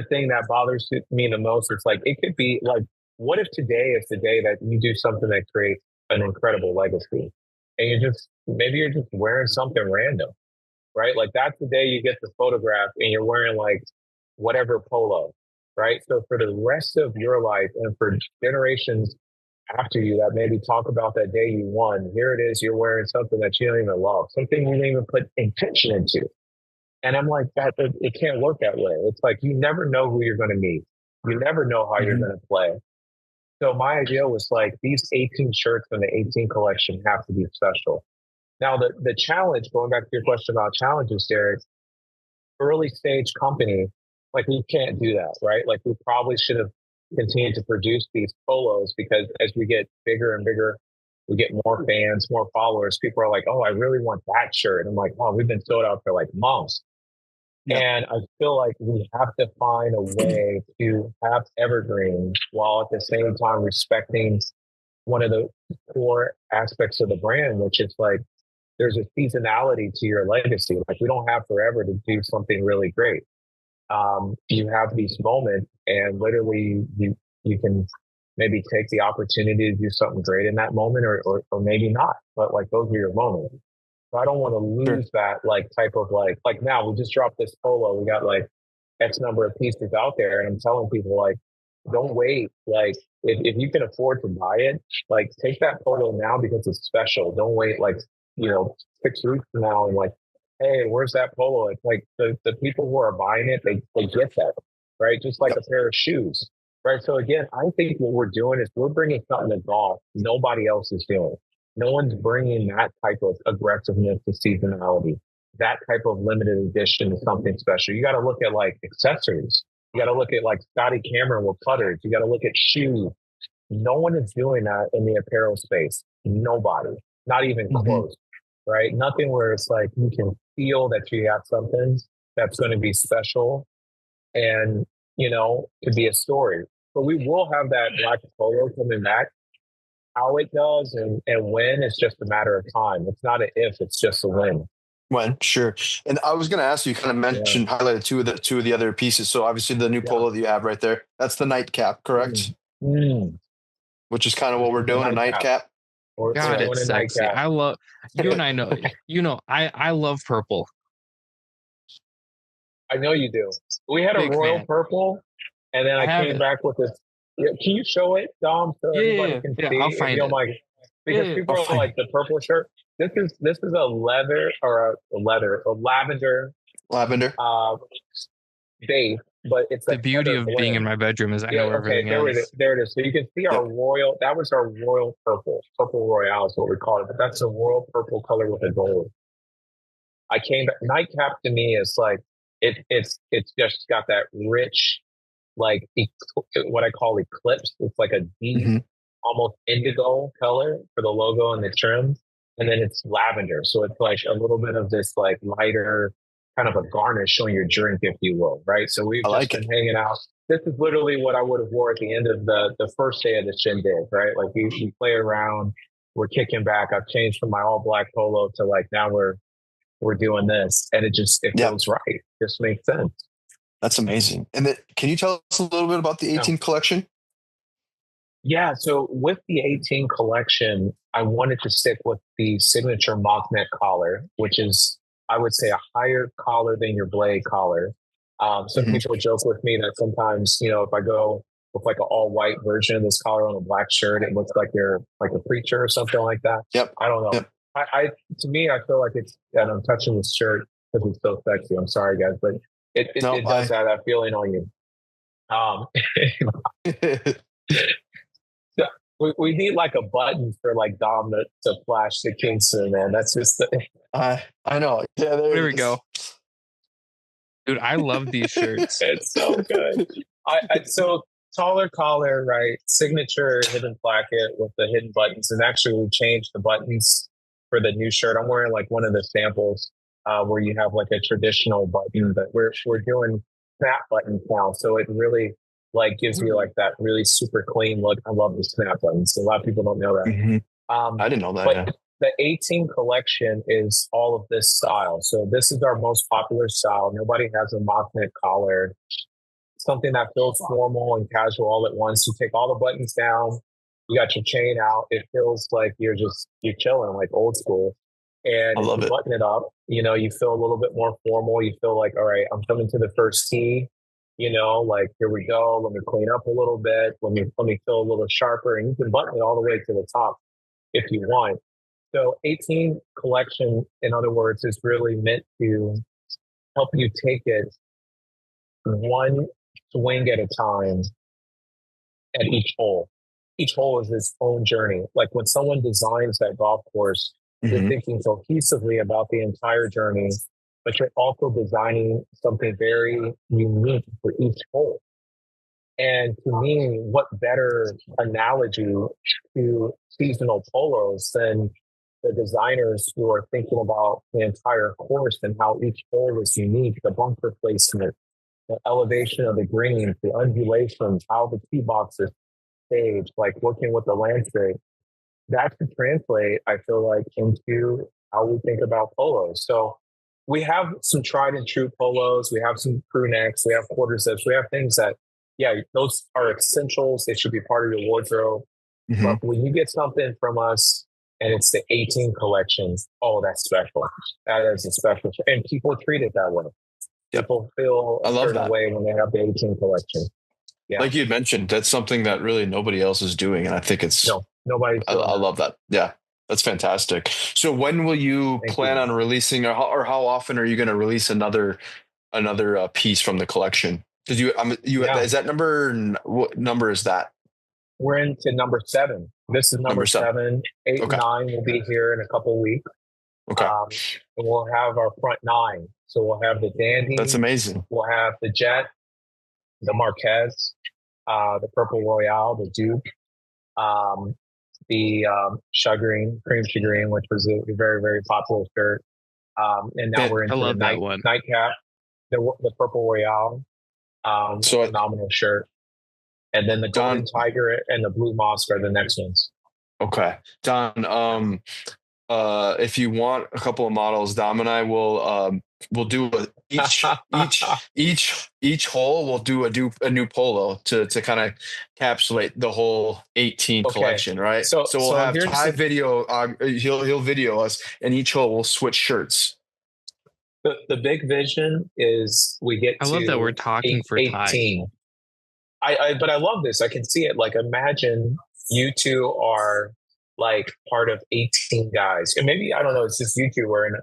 thing that bothers me the most. It's like, it could be like, what if today is the day that you do something that creates an incredible legacy? And maybe you're just wearing something random, right? Like, that's the day you get the photograph and you're wearing like whatever polo, right? So for the rest of your life and for generations after you that maybe talk about that day you won, here it is, you're wearing something that you don't even love, something you didn't even put intention into. And I'm like, that it can't work that way. It's like you never know who you're going to meet. You never know how you're going to play. So my idea was like these 18 shirts in the 18 collection have to be special. Now the challenge, going back to your question about challenges, Derek, early stage company, like we can't do that, right? Like we probably should have continued to produce these polos because as we get bigger and bigger, we get more fans, more followers. People are like, oh, I really want that shirt. And I'm like, oh, we've been sold out for like months. Yeah. And I feel like we have to find a way to have evergreen while at the same time respecting one of the core aspects of the brand, which is like there's a seasonality to your legacy. Like we don't have forever to do something really great. You have these moments, and literally you can maybe take the opportunity to do something great in that moment, or maybe not. But like those are your moments. So I don't want to lose that like type of like now we just dropped this polo. We got like X number of pieces out there, and I'm telling people like, don't wait. Like if you can afford to buy it, like take that polo now because it's special. Don't wait like 6 weeks from now and like, hey, where's that polo? It's like the people who are buying it, they get that, right? Just like a pair of shoes, right? So again, I think what we're doing is we're bringing something to golf nobody else is doing. No one's bringing that type of aggressiveness to seasonality, that type of limited edition to something special. You got to look at like accessories. You got to look at like Scotty Cameron with putters. You got to look at shoes. No one is doing that in the apparel space. Nobody, not even close, right? Nothing where it's like you can feel that you have something that's going to be special and, could be a story. But we will have that black polo coming back. How it does and when, it's just a matter of time. It's not an if, it's just a when. When, sure. And I was going to ask you, kind of mentioned, highlighted two of the other pieces. So obviously the new polo that you have right there, that's the nightcap, correct? Which is kind of what we're doing, a nightcap. God, it's sexy. I love, you and I know, I love purple. I know you do. We had a royal purple, and then I came back with this. Yeah, can you show it, Dom, so everybody can see? I'll find it. Because people are like the purple shirt. This is a lavender base, but it's the beauty of being in my bedroom is I know everything else. There it is. So you can see our royal. That was our royal purple royale is what we call it. But that's a royal purple color with a gold. I came back. Nightcap to me is like it's just got that rich, like what I call eclipse. It's like a deep, almost indigo color for the logo and the trim. And then it's lavender. So it's like a little bit of this like lighter kind of a garnish on your drink, if you will. Right. So we've just been hanging out. This is literally what I would have wore at the end of the first day of the shindig. Right. Like we play around, we're kicking back. I've changed from my all black polo to like, now we're doing this. And it feels right. It just makes sense. That's amazing. And can you tell us a little bit about the 18 collection? Yeah. So with the 18 collection, I wanted to stick with the signature mock neck collar, which is, I would say, a higher collar than your blade collar. Some people joke with me that sometimes, if I go with like an all white version of this collar on a black shirt, it looks like you're like a preacher or something like that. Yep. I don't know. Yep. To me, I feel like it's, and I'm touching this shirt because it's so sexy. I'm sorry, guys, but it does have that feeling on you. We need like a button for like Dom to flash the Kingsmen, man. That's just I know. Yeah, there we go. Dude, I love these shirts. It's so good. So taller collar, right? Signature hidden placket with the hidden buttons. And actually we changed the buttons for the new shirt. I'm wearing like one of the samples where you have like a traditional button, but we're doing snap buttons now. So it really like gives you like that really super clean look. I love the snap buttons. A lot of people don't know that. I didn't know that. But the 18 collection is all of this style. So this is our most popular style. Nobody has a mock neck collar. Something that feels formal and casual all at once. You take all the buttons down. You got your chain out. It feels like you're chilling, like old school. And if you button it up, you feel a little bit more formal. You feel like, all right, I'm coming to the first tee. Like, here we go. Let me clean up a little bit. Let me feel a little sharper. And you can button it all the way to the top if you want. So 18 collection, in other words, is really meant to help you take it one swing at a time at each hole. Each hole is its own journey. Like when someone designs that golf course, you're thinking cohesively about the entire journey, but you're also designing something very unique for each hole. And to me, what better analogy to seasonal polos than the designers who are thinking about the entire course and how each hole is unique, the bunker placement, the elevation of the greens, the undulations, how the tee boxes stage, like working with the landscape. That could translate, I feel like, into how we think about polos. So we have some tried and true polos. We have some crew necks. We have quarter zips. We have things that, yeah, those are essentials. They should be part of your wardrobe. But when you get something from us and it's the 18 collection, oh, that's special. That is a special. And people treat it that way. People feel a certain way when they have the 18 collection. Yeah. Like you had mentioned, that's something that really nobody else is doing. And I think it's, nobody. I love that. Yeah. That's fantastic. So when will you plan on releasing, or how often are you going to release another piece from the collection? Because is that what number is that? We're into number 7. This is number 7. 8 and 9 will be here in a couple of weeks. Okay. And we'll have our front 9. So we'll have the Dandy. That's amazing. We'll have the Jet, the Marquez, the Purple Royale, the Duke, the cream shagreen, which was a very, very popular shirt. And now we're into the nightcap, the Purple Royale, phenomenal shirt. And then the Golden Tiger and the Blue Mosque are the next ones. Okay. Don, if you want a couple of models, Dom and I will we'll do each hole. We'll do a new polo to kind of encapsulate the whole 18 collection, right? So we'll have Ty video. He'll video us, and each hole will switch shirts. The big vision is we get. I love that we're talking for 18. But I love this. I can see it. Like, imagine you two are like part of 18 guys. And maybe, I don't know, it's just you two wearing,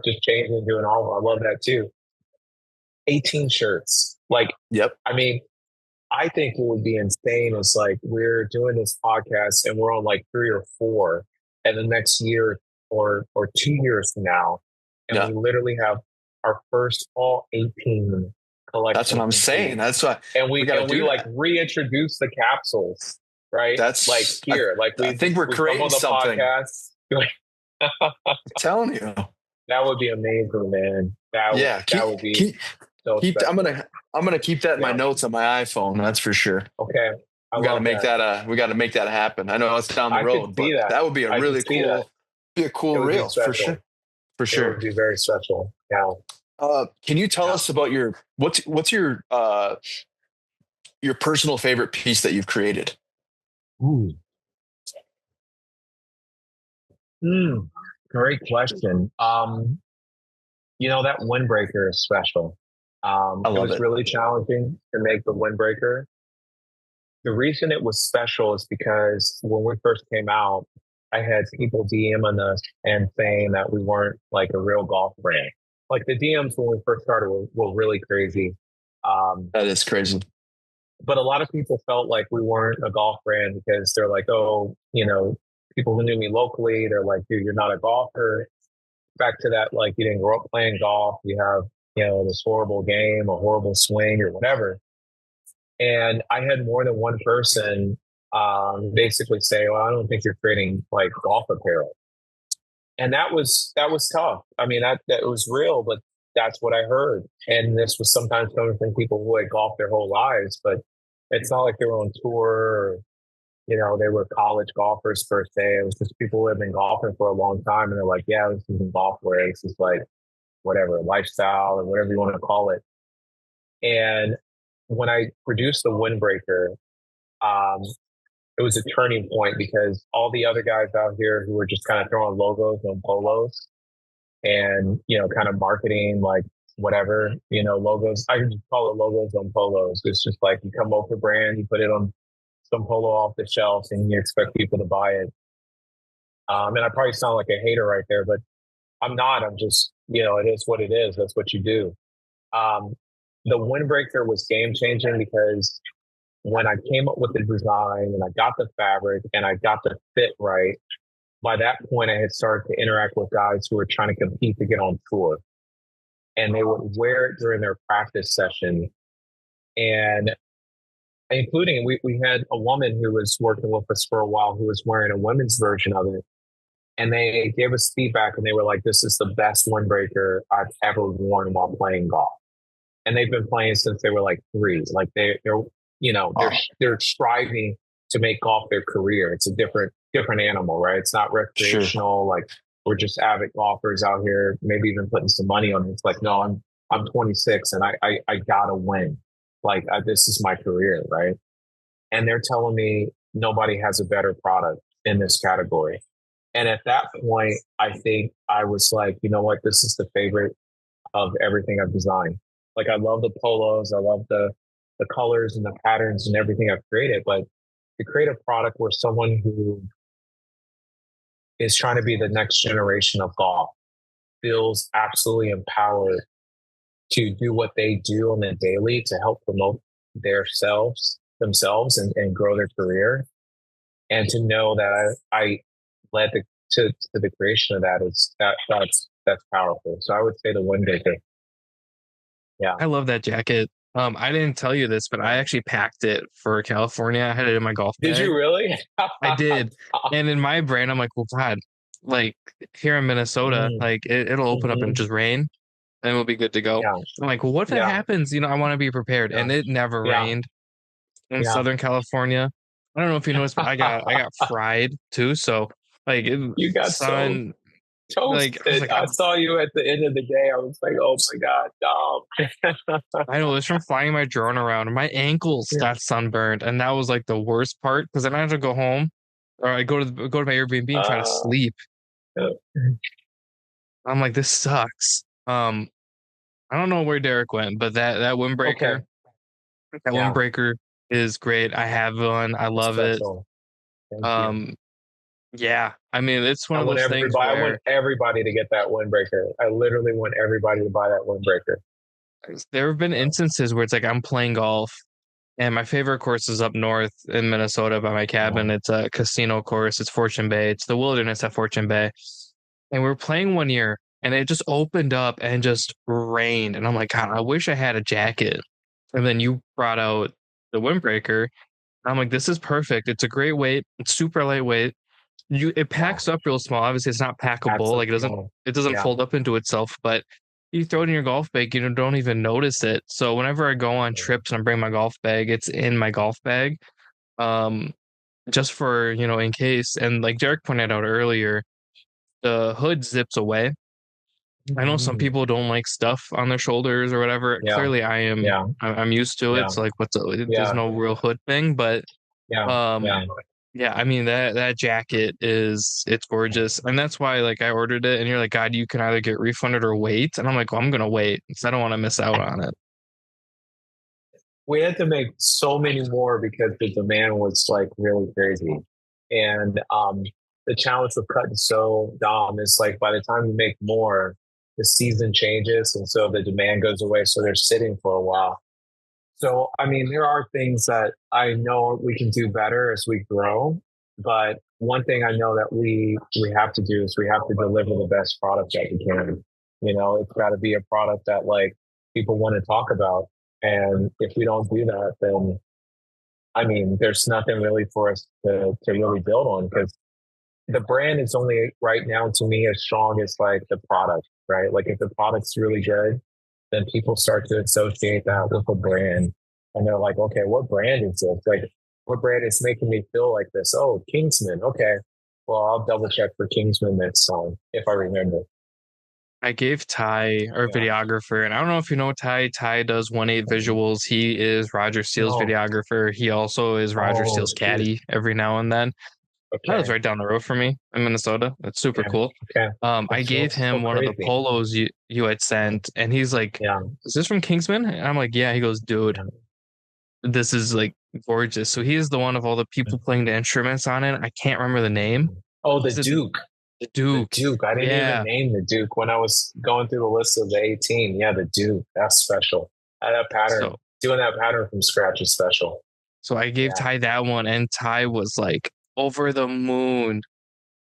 just changing and doing all of them. I love that too. 18 shirts. Like, I mean, I think what would be insane is like, we're doing this podcast and we're on like 3 or 4, and the next year or 2 years from now, and we literally have our first all 18 collection. That's what I'm saying. That's why. And we like reintroduce the capsules, right? That's like here. I think we're creating something. I'm telling you, that would be amazing, man. That would be. I'm gonna keep that in my notes on my iPhone. That's for sure. Okay, we got to make that. We got to make that happen. I know it's down the road, but that would be a really cool reel for sure. For sure, it would be very special. Yeah. Can you tell us about what's your personal favorite piece that you've created? Ooh. Great question. That windbreaker is special. It was really challenging to make the windbreaker. The reason it was special is because when we first came out, I had people DMing us and saying that we weren't like a real golf brand. Like the DMs when we first started were really crazy. That is crazy. But a lot of people felt like we weren't a golf brand because they're like, oh, people who knew me locally, they're like, dude, you're not a golfer. Back to that, like, you didn't grow up playing golf. You have, this horrible game, a horrible swing or whatever. And I had more than one person basically say, well, I don't think you're creating like golf apparel. And that was tough. I mean, that was real, but that's what I heard. And this was sometimes coming from people who had golfed their whole lives, but it's not like they were on tour or, they were college golfers per se. It was just people who had been golfing for a long time. And they're like, yeah, this isn't golf wear. This is like whatever, lifestyle or whatever you want to call it. And when I produced the windbreaker, it was a turning point because all the other guys out here who were just kind of throwing logos on polos and, kind of marketing like whatever, logos. I can just call it logos on polos. It's just like you come up with a brand, you put it on some polo off the shelf and you expect people to buy it. And I probably sound like a hater right there, but I'm not. I'm just it is what it is. That's what you do. The windbreaker was game changing because when I came up with the design and I got the fabric and I got the fit right, by that point I had started to interact with guys who were trying to compete to get on tour. And they would wear it during their practice session. And including, we had a woman who was working with us for a while who was wearing a women's version of it. And they gave us feedback and they were like, this is the best windbreaker I've ever worn while playing golf. And they've been playing since they were like 3. Like they're striving to make golf their career. It's a different animal, right? It's not recreational. Sure. Like we're just avid golfers out here, maybe even putting some money on it. It's like, no, I'm 26 and I gotta win. Like this is my career, right? And they're telling me nobody has a better product in this category. And at that point, I think I was like, you know what? This is the favorite of everything I've designed. Like I love the polos, I love the colors and the patterns and everything I've created, but to create a product where someone who is trying to be the next generation of golf feels absolutely empowered to do what they do on the daily to help promote themselves and grow their career. And to know that I led to the creation of that's powerful. So I would say the windbreaker. Yeah. I love that jacket. I didn't tell you this, but I actually packed it for California. I had it in my golf bag. Did you really? I did. And in my brain, I'm like, well, God, like here in Minnesota, like it'll open up and just rain and we'll be good to go. Yeah. I'm like, well, what if that happens? I want to be prepared. Yeah. And it never rained in Southern California. I don't know if you noticed, but I got fried too. So like you got sun. Toasted. Like, I saw you at the end of the day. I was like, oh my God, Dom. I know, it was from flying my drone around. My ankles got sunburned. And that was like the worst part because then I had to go home or I go to my Airbnb and try to sleep. I'm like, this sucks. I don't know where Derek went, but that windbreaker, windbreaker is great. I have one. I love it. Yeah, I mean, it's one of those things where I want everybody to get that windbreaker. I literally want everybody to buy that windbreaker. There have been instances where it's like I'm playing golf and my favorite course is up north in Minnesota by my cabin. It's a casino course. It's Fortune Bay. It's the wilderness at Fortune Bay. And we were playing one year and it just opened up and just rained. And I'm like, God, I wish I had a jacket. And then you brought out the windbreaker. I'm like, this is perfect. It's a great weight. It's super lightweight. It packs up real small. Obviously, it's not packable. Absolutely. Like it doesn't fold up into itself. But you throw it in your golf bag, you don't even notice it. So whenever I go on trips and I bring my golf bag, it's in my golf bag, just for in case. And like Derek pointed out earlier, the hood zips away. I know some people don't like stuff on their shoulders or whatever. Yeah. Clearly, I am. Yeah. I'm used to it. Yeah. So like, there's no real hood thing, but yeah, I mean that jacket it's gorgeous, and that's why like I ordered it. And you're like, God, you can either get refunded or wait, and I'm like, well, I'm gonna wait because I don't want to miss out on it. We had to make so many more because the demand was like really crazy, and the challenge with cut and sew, Dom, is like by the time you make more, the season changes, and so the demand goes away. So they're sitting for a while. So, I mean, there are things that I know we can do better as we grow. But one thing I know that we have to do is we have to deliver the best product that we can. It's got to be a product that like people want to talk about. And if we don't do that, then, I mean, there's nothing really for us to really build on because the brand is only right now to me as strong as like the product, right? Like if the product's really good, then people start to associate that with a brand. And they're like, okay, what brand is this? Like, what brand is making me feel like this? Oh, Kingsmen. Okay. Well, I'll double check for Kingsmen next time if I remember. I gave Ty, our videographer, and I don't know if you know Ty. Ty does 1-8 visuals. He is Roger Steele's videographer. He also is Roger Steele's caddy every now and then. Okay. That was right down the road from me in Minnesota. That's super cool. Okay. I gave him one of the polos you had sent, and he's like, is this from Kingsman? And I'm like, yeah. He goes, dude, this is like gorgeous. So he is the one of all the people playing the instruments on it. I can't remember the name. Oh, the Duke. The Duke. The Duke. I didn't even name the Duke when I was going through the list of the 18. Yeah, the Duke. That's special. That pattern, doing that pattern from scratch is special. So I gave Ty that one, and Ty was like over the moon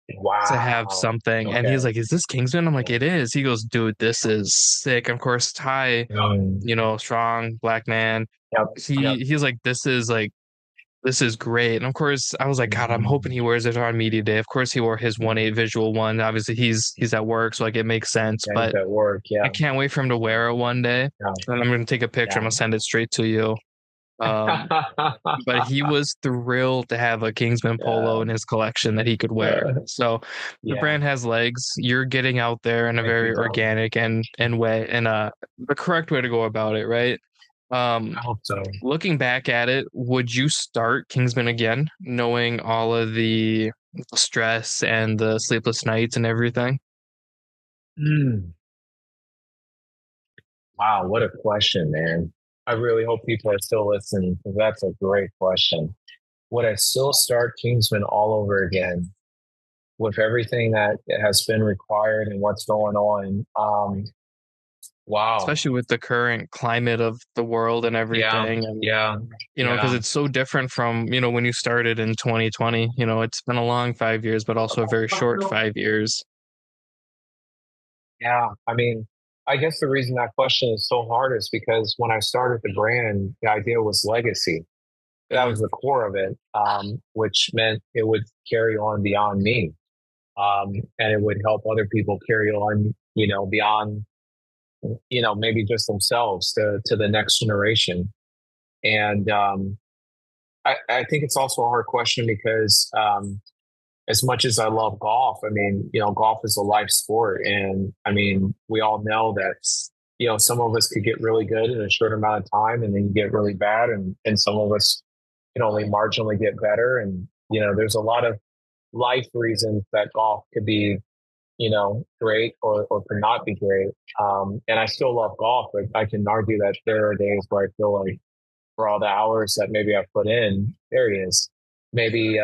to have something. Okay. And he's like, "Is this Kingsman?" I'm like, "It is." He goes, "Dude, this is sick." And of course, Ty, you know, strong black man. Yep. He's like, "This is great." And of course, I was like, "God, I'm hoping he wears it on media day." Of course, he wore his 1/8 visual one. Obviously, he's at work, so like it makes sense. Yeah, but at work, I can't wait for him to wear it one day. Yeah. And I'm gonna take a picture. I'm gonna send it straight to you. But he was thrilled to have a Kingsman polo in his collection that he could wear. So the brand has legs. You're getting out there in a very organic and way, and the correct way to go about it, right? I hope so. Looking back at it, would you start Kingsman again, knowing all of the stress and the sleepless nights and everything? Wow, what a question, man. I really hope people are still listening, because that's a great question. Would I still start Kingsman all over again with everything that has been required and what's going on? Wow. Especially with the current climate of the world and everything. Yeah. And, you know, because it's so different from, you know, when you started in 2020. You know, it's been a long 5 years, but also a very short 5 years. Yeah. I mean, I guess the reason that question is so hard is because when I started the brand, the idea was legacy. That was the core of it, which meant it would carry on beyond me. And it would help other people carry on, you know, beyond, you know, maybe just themselves to the next generation. And I think it's also a hard question because as much as I love golf, I mean, you know, golf is a life sport. And I mean, we all know that, you know, some of us could get really good in a short amount of time and then you get really bad. And some of us can only marginally get better. And, you know, there's a lot of life reasons that golf could be, you know, great or could not be great. And I still love golf, but I can argue that there are days where I feel like for all the hours that maybe I've put in, there he is. Maybe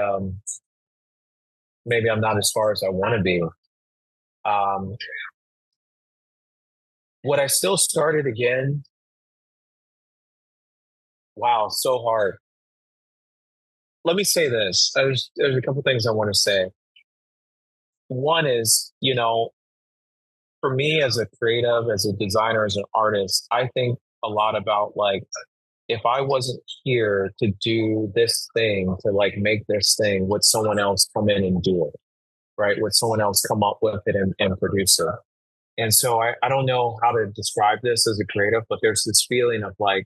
I'm not as far as I want to be. Would I still start it again? Wow, so hard. Let me say this. There's a couple things I want to say. One is, you know, for me as a creative, as a designer, as an artist, I think a lot about like, if I wasn't here to do this thing, to like make this thing, would someone else come in and do it? Right? Would someone else come up with it and produce it? And so I don't know how to describe this as a creative, but there's this feeling of like,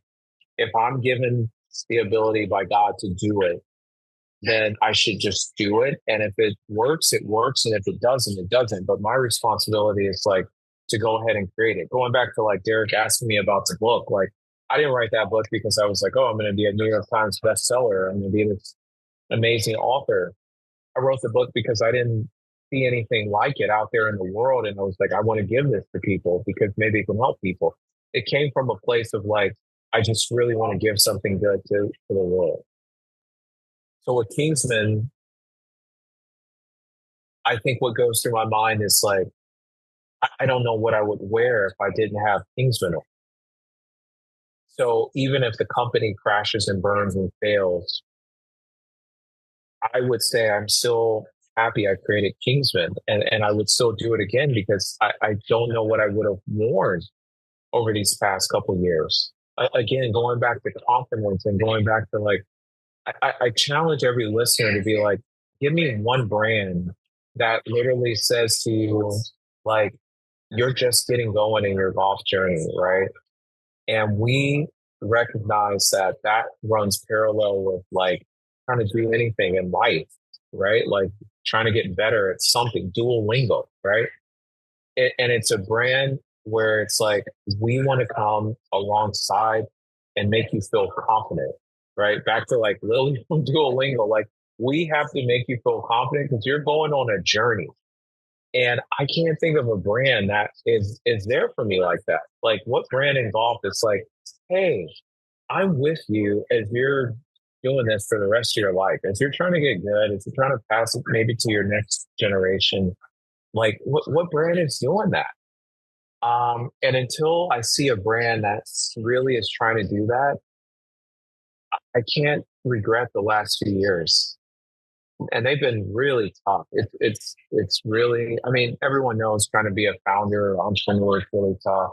if I'm given the ability by God to do it, then I should just do it. And if it works, it works. And if it doesn't, it doesn't. But my responsibility is like to go ahead and create it. Going back to like Derek asking me about the book, like I didn't write that book because I was like, oh, I'm going to be a New York Times bestseller. I'm going to be this amazing author. I wrote the book because I didn't see anything like it out there in the world. And I was like, I want to give this to people because maybe it can help people. It came from a place of like, I just really want to give something good to the world. So with Kingsman, I think what goes through my mind is like, I don't know what I would wear if I didn't have Kingsman on. So even if the company crashes and burns and fails, I would say I'm still happy I created Kingsman, and I would still do it again because I don't know what I would have worn over these past couple of years. Again, going back to confidence and going back to like, I challenge every listener to be like, give me one brand that literally says to you, like, you're just getting going in your golf journey, right? And we recognize that runs parallel with like trying to do anything in life, right? Like trying to get better at something, Duolingo, right? And it's a brand where it's like, we want to come alongside and make you feel confident, right? Back to like Lily from Duolingo, like we have to make you feel confident because you're going on a journey. And I can't think of a brand that is there for me like that. Like what brand in golf is like, hey, I'm with you as you're doing this for the rest of your life. As you're trying to get good, as you're trying to pass it maybe to your next generation, Like what brand is doing that? And until I see a brand that really is trying to do that, I can't regret the last few years. And they've been really tough. It's really, I mean, everyone knows trying to be a founder or entrepreneur is really tough,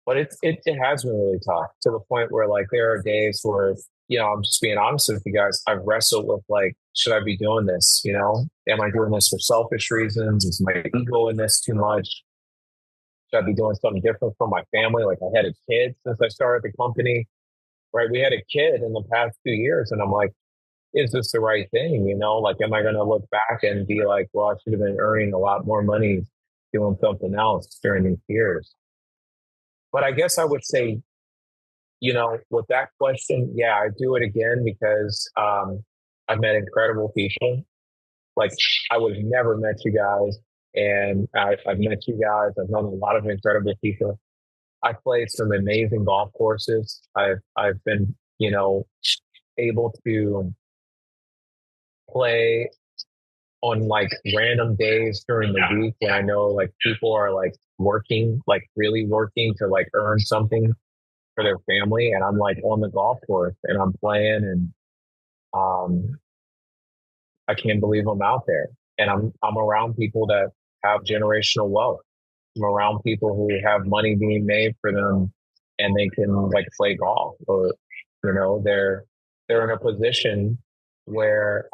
but it has been really tough to the point where like there are days where, I'm just being honest with you guys. I've wrestled with like, should I be doing this? Am I doing this for selfish reasons? Is my ego in this too much? Should I be doing something different for my family? Like I had a kid since I started the company, right? We had a kid in the past 2 years, and I'm like, is this the right thing? Like, am I going to look back and be like, well, I should have been earning a lot more money doing something else during these years? But I guess I would say, with that question, yeah, I do it again because I've met incredible people. Like I would have never met you guys, and I've met you guys. I've known a lot of incredible people. I played some amazing golf courses. I've been, able to play on like random days during the week when I know like people are like working, like really working to like earn something for their family. And I'm like on the golf course and I'm playing, and I can't believe I'm out there. And I'm around people that have generational wealth. I'm around people who have money being made for them and they can like play golf, or, they're in a position where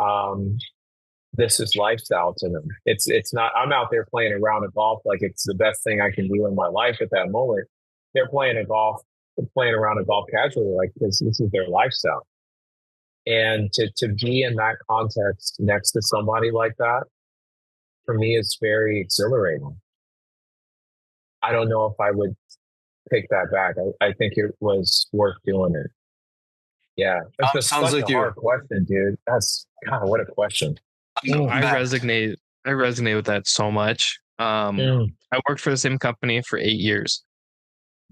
this is lifestyle to them. It's not, I'm out there playing a round of golf like it's the best thing I can do in my life at that moment. They're playing a round of golf casually, like this is their lifestyle. And to be in that context next to somebody like that, for me, it's very exhilarating. I don't know if I would pick that back. I think it was worth doing it. Yeah. That's just sounds like a hard question, dude. God, what a question. I resonate with that so much. I worked for the same company for 8 years.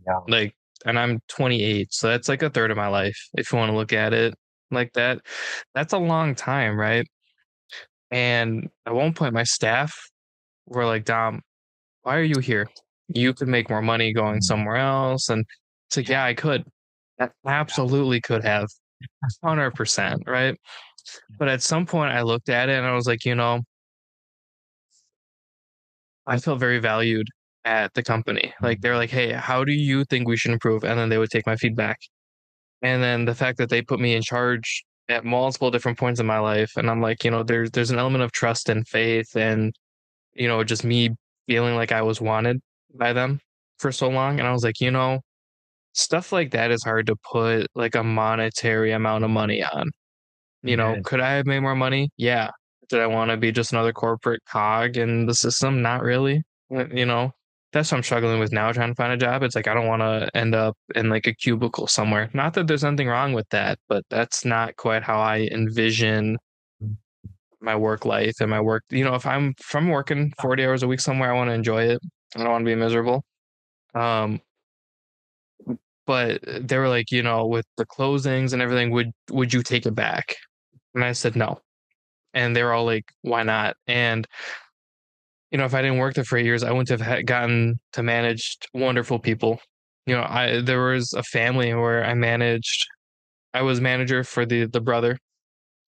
Yeah. And I'm 28, so that's like a third of my life. If you want to look at it like that, that's a long time, right? And at one point, my staff were like, "Dom, why are you here? You could make more money going somewhere else." And it's like, yeah, I could. I absolutely could have, 100%, right? But at some point, I looked at it and I was like, I felt very valued at the company. Like they're like, "Hey, how do you think we should improve?" And then they would take my feedback. And then the fact that they put me in charge at multiple different points in my life, and I'm like, there's an element of trust and faith, and just me feeling like I was wanted by them for so long. And I was like, stuff like that is hard to put like a monetary amount of money on. Could I have made more money? Yeah. Did I want to be just another corporate cog in the system? Not really. That's what I'm struggling with now, trying to find a job. It's like I don't want to end up in like a cubicle somewhere. Not that there's anything wrong with that, but that's not quite how I envision my work life and my work. If I'm working 40 hours a week somewhere, I want to enjoy it. I don't want to be miserable. But they were like, with the closings and everything, would you take it back? And I said no. And they were all like, why not? And if I didn't work there for 8 years, I wouldn't have gotten to manage wonderful people. There was a family where I was manager for the brother,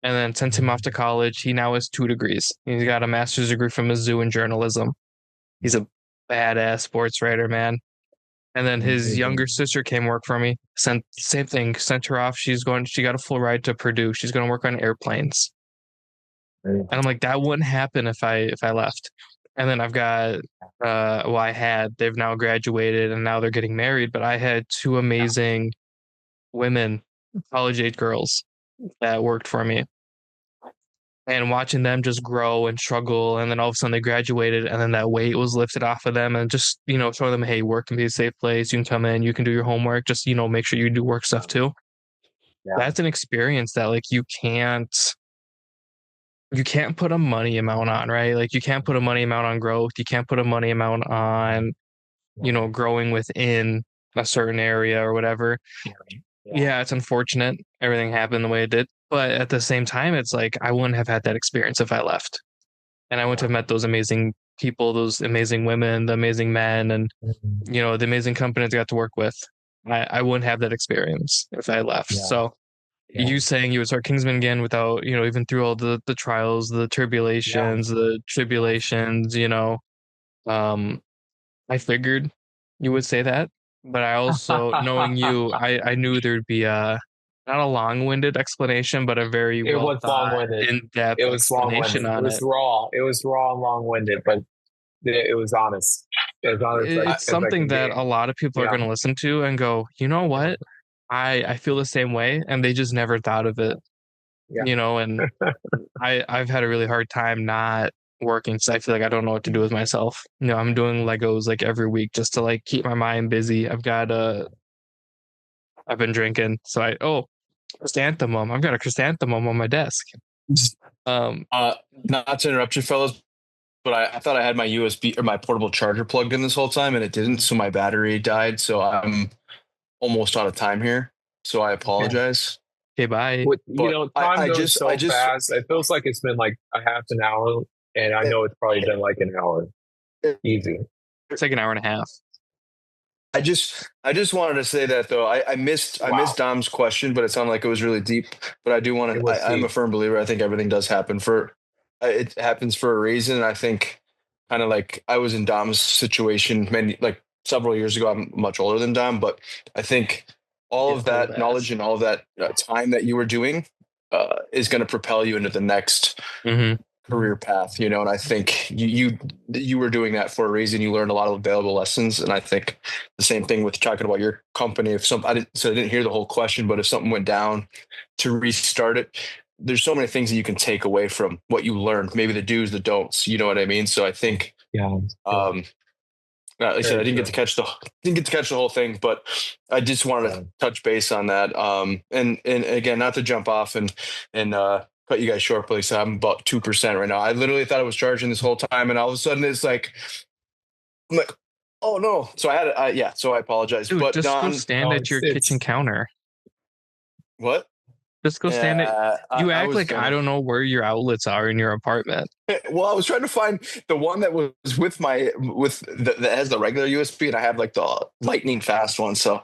and then sent him off to college. He now has 2 degrees. He's got a master's degree from Mizzou in journalism. He's a badass sports writer, man. And then his younger sister came work for me. Same thing. Sent her off. She got a full ride to Purdue. She's going to work on airplanes. And I'm like, that wouldn't happen if I left. And then I've got, they've now graduated and now they're getting married. But I had 2 amazing women, college age girls that worked for me. And watching them just grow and struggle, and then all of a sudden they graduated, and then that weight was lifted off of them, and just showing them, hey, work can be a safe place. You can come in, you can do your homework. Just make sure you do work stuff too. Yeah. That's an experience that like you can't put a money amount on, right? Like you can't put a money amount on growth. You can't put a money amount on growing within a certain area or whatever. Yeah, it's unfortunate everything happened the way it did. But at the same time, it's like I wouldn't have had that experience if I left. And I wouldn't have met those amazing people, those amazing women, the amazing men, and you know, the amazing companies I got to work with. I wouldn't have that experience if I left. Yeah. So you saying you would start Kingsman again without, you know, even through all the trials, the tribulations, you know, I figured you would say that, but I also, knowing you, I knew there'd be a not a long-winded explanation, but a very It was long-winded. in-depth explanation on it. It was raw. It was raw and long-winded, but it was honest. It was honest. It's something that a lot of people are going to listen to and go, you know what? I feel the same way, and they just never thought of it. Yeah. You know, and I've had a really hard time not working because I feel like I don't know what to do with myself. You know, I'm doing Legos like every week just to like keep my mind busy. I've been drinking, so chrysanthemum. I've got a chrysanthemum on my desk. Not to interrupt you, fellas, but I thought I had my USB or my portable charger plugged in this whole time, and it didn't. So my battery died. So I'm almost out of time here. So I apologize. Okay, bye. Time goes so fast. It feels like it's been like a half an hour, and I know it's probably been like an hour. Easy. It's like an hour and a half. I just wanted to say that though I missed Dom's question, but it sounded like it was really deep. But I do want to. I'm a firm believer. I think everything does happen it happens for a reason. And I think kind of like I was in Dom's situation several years ago. I'm much older than Dom, but I think all of that knowledge and all of that time that you were doing is going to propel you into the next career path, you know. And I think you were doing that for a reason. You learned a lot of valuable lessons, and I think the same thing with talking about your company. I didn't hear the whole question, but if something went down, to restart it, there's so many things that you can take away from what you learned. Maybe the do's, the don'ts. You know what I mean? So I think, like I said, I didn't get to catch the whole thing, but I just wanted to touch base on that. And again, not to jump off and cut you guys short, but like I'm about 2% right now. I literally thought I was charging this whole time, and all of a sudden it's like, I'm like, oh no. So so I apologize. Dude, but just go stand at your kitchen counter. What? Just go stand at. You act like I don't know where your outlets are in your apartment. Well, I was trying to find the one that was that has the regular USB, and I have like the lightning fast one. So,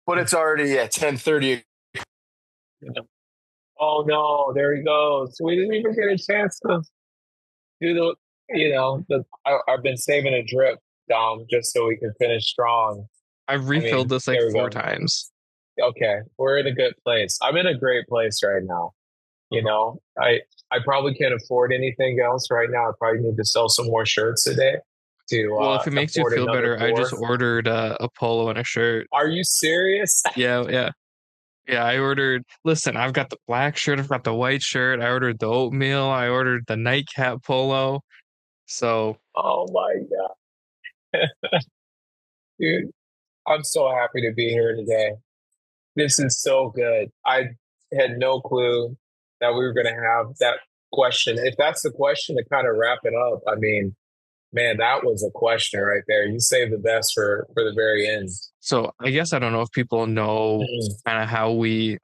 but it's already at 10:30. Oh no! There he goes. We didn't even get a chance to do I've been saving a drip, Dom, just so we can finish strong. I've refilled this like 4 times. Okay, we're in a good place. I'm in a great place right now. You know, I probably can't afford anything else right now. I probably need to sell some more shirts today. Well, if it makes you feel better, I just ordered a polo and a shirt. Are you serious? Yeah. I ordered. Listen, I've got the black shirt. I've got the white shirt. I ordered the oatmeal. I ordered the nightcap polo. So. Oh my god, dude! I'm so happy to be here today. This is so good. I had no clue that we were going to have that question. If that's the question, to kind of wrap it up, I mean, man, that was a question right there. You saved the best for the very end. So I guess I don't know if people know kind of how we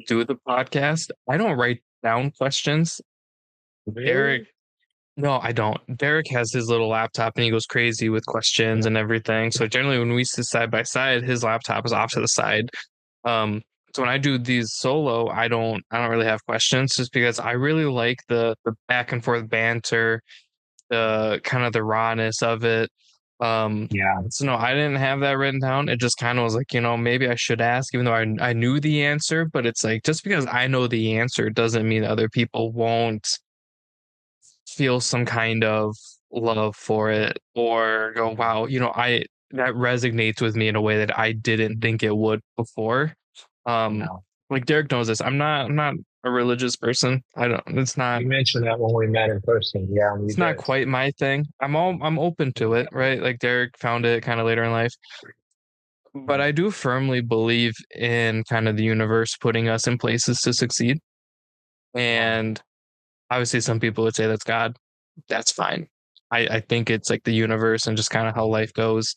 do the podcast. I don't write down questions. Really? No, I don't. Derek has his little laptop and he goes crazy with questions and everything. So generally when we sit side by side, his laptop is off to the side. So when I do these solo, I don't really have questions, just because I really like the back and forth banter, the kind of the rawness of it. So no, I didn't have that written down. It just kind of was like, you know, maybe I should ask, even though I knew the answer, but it's like, just because I know the answer doesn't mean other people won't feel some kind of love for it, or go, wow, you know, that resonates with me in a way that I didn't think it would before. Like Derek knows this. I'm not a religious person. It's not. You mentioned that when we met in person. Yeah. It's not quite my thing. I'm open to it, right? Like Derek found it kind of later in life. But I do firmly believe in kind of the universe putting us in places to succeed. And obviously some people would say that's God. That's fine. I think it's like the universe and just kind of how life goes.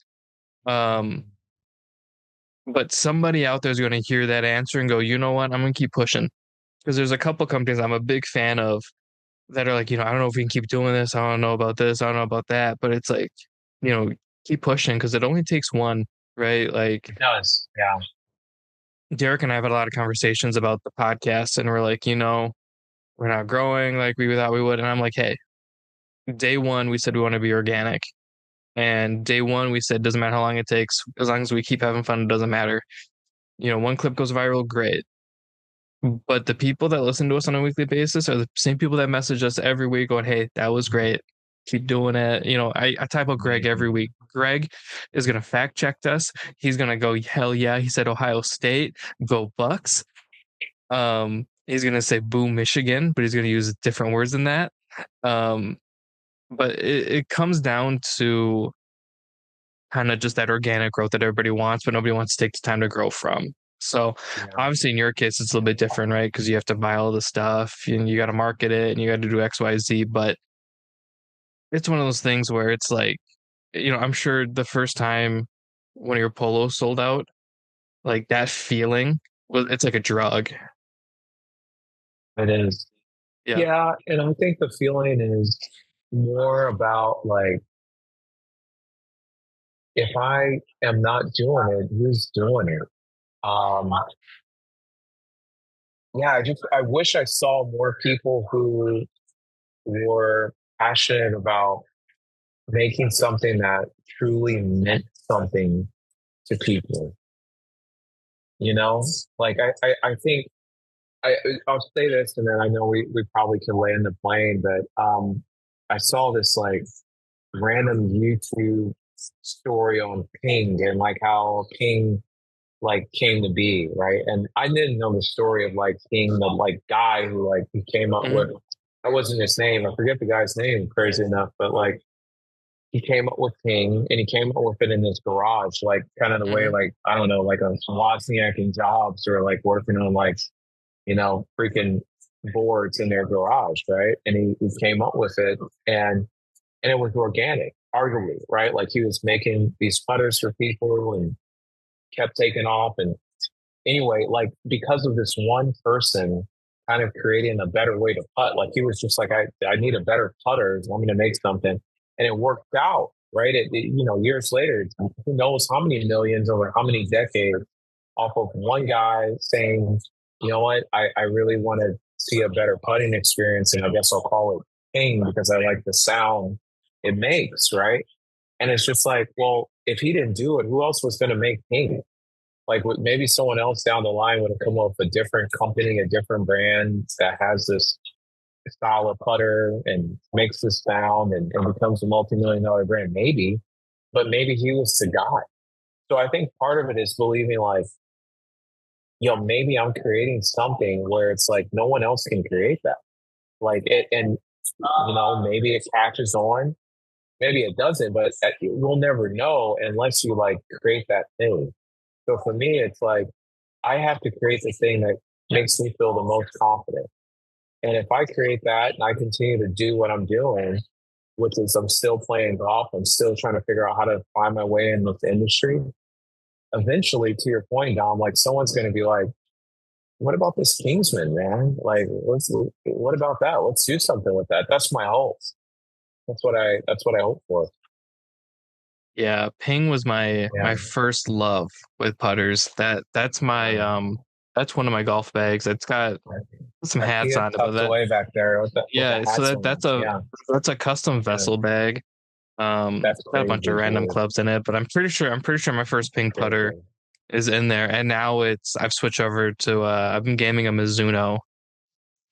But somebody out there is going to hear that answer and go, you know what? I'm going to keep pushing. Because there's a couple companies I'm a big fan of that are like, I don't know if we can keep doing this. I don't know about this. I don't know about that. But it's like, keep pushing because it only takes one, right? Like it does. Yeah. Derek and I have had a lot of conversations about the podcast, and we're like, we're not growing like we thought we would. And I'm like, hey, day one, we said we want to be organic. And day one, we said, doesn't matter how long it takes. As long as we keep having fun, it doesn't matter. One clip goes viral, great. But the people that listen to us on a weekly basis are the same people that message us every week going, hey, that was great. Keep doing it. I type out Greg every week. Greg is going to fact check us. He's going to go, hell yeah. He said Ohio State, go Bucks. He's going to say boo Michigan, but he's going to use different words than that. But it comes down to kind of just that organic growth that everybody wants, but nobody wants to take the time to grow from. So obviously in your case, it's a little bit different, right? Because you have to buy all the stuff and you got to market it and you got to do X, Y, Z. But it's one of those things where it's like, I'm sure the first time when your polo sold out, like that feeling, it's like a drug. It is. Yeah. And I think the feeling is more about like, if I am not doing it, who's doing it? I wish I saw more people who were passionate about making something that truly meant something to people. Like I think I'll say this, and then I know we probably can land the plane, but I saw this like random YouTube story on Ping and like how Ping like came to be, right? And I didn't know the story of like Ping, the like guy who like he came up with. That wasn't his name. I forget the guy's name, crazy enough, but like he came up with Ping and he came up with it in his garage, like kind of the way like I don't know, like a Wozniak and Jobs or like working on like freaking boards in their garage, right? And he came up with it and it was organic, arguably, right? Like he was making these putters for people and kept taking off. And anyway, like because of this one person kind of creating a better way to putt, like he was just like, I need a better putter. Want me to make something. And it worked out, right? Years later, who knows how many millions over how many decades off of one guy saying, you know what, I really want to see a better putting experience. And I guess I'll call it Ping because I like the sound it makes, right? And it's just like, well, if he didn't do it, who else was going to make Ping? Like maybe someone else down the line would have come up with a different company, a different brand that has this style of putter and makes this sound and becomes a multi-million-dollar brand. Maybe, but maybe he was the guy. So I think part of it is believing like, maybe I'm creating something where it's like no one else can create that. Like it, and maybe it catches on, maybe it doesn't, but we'll never know unless you like create that thing. So for me, it's like I have to create the thing that makes me feel the most confident. And if I create that and I continue to do what I'm doing, which is I'm still playing golf, I'm still trying to figure out how to find my way in this industry. Eventually, to your point, Dom, like someone's going to be like, what about this Kingsman, man? Like, what about that? Let's do something with that. That's my hope. That's what I hope for. Yeah, Ping was my first love with putters. That's my that's one of my golf bags. It's got some hats on it, but away back there. So that's a custom vessel bag. It's got a bunch of random clubs in it, but I'm pretty sure my first Ping putter is in there, and now I've switched over to I've been gaming a Mizuno,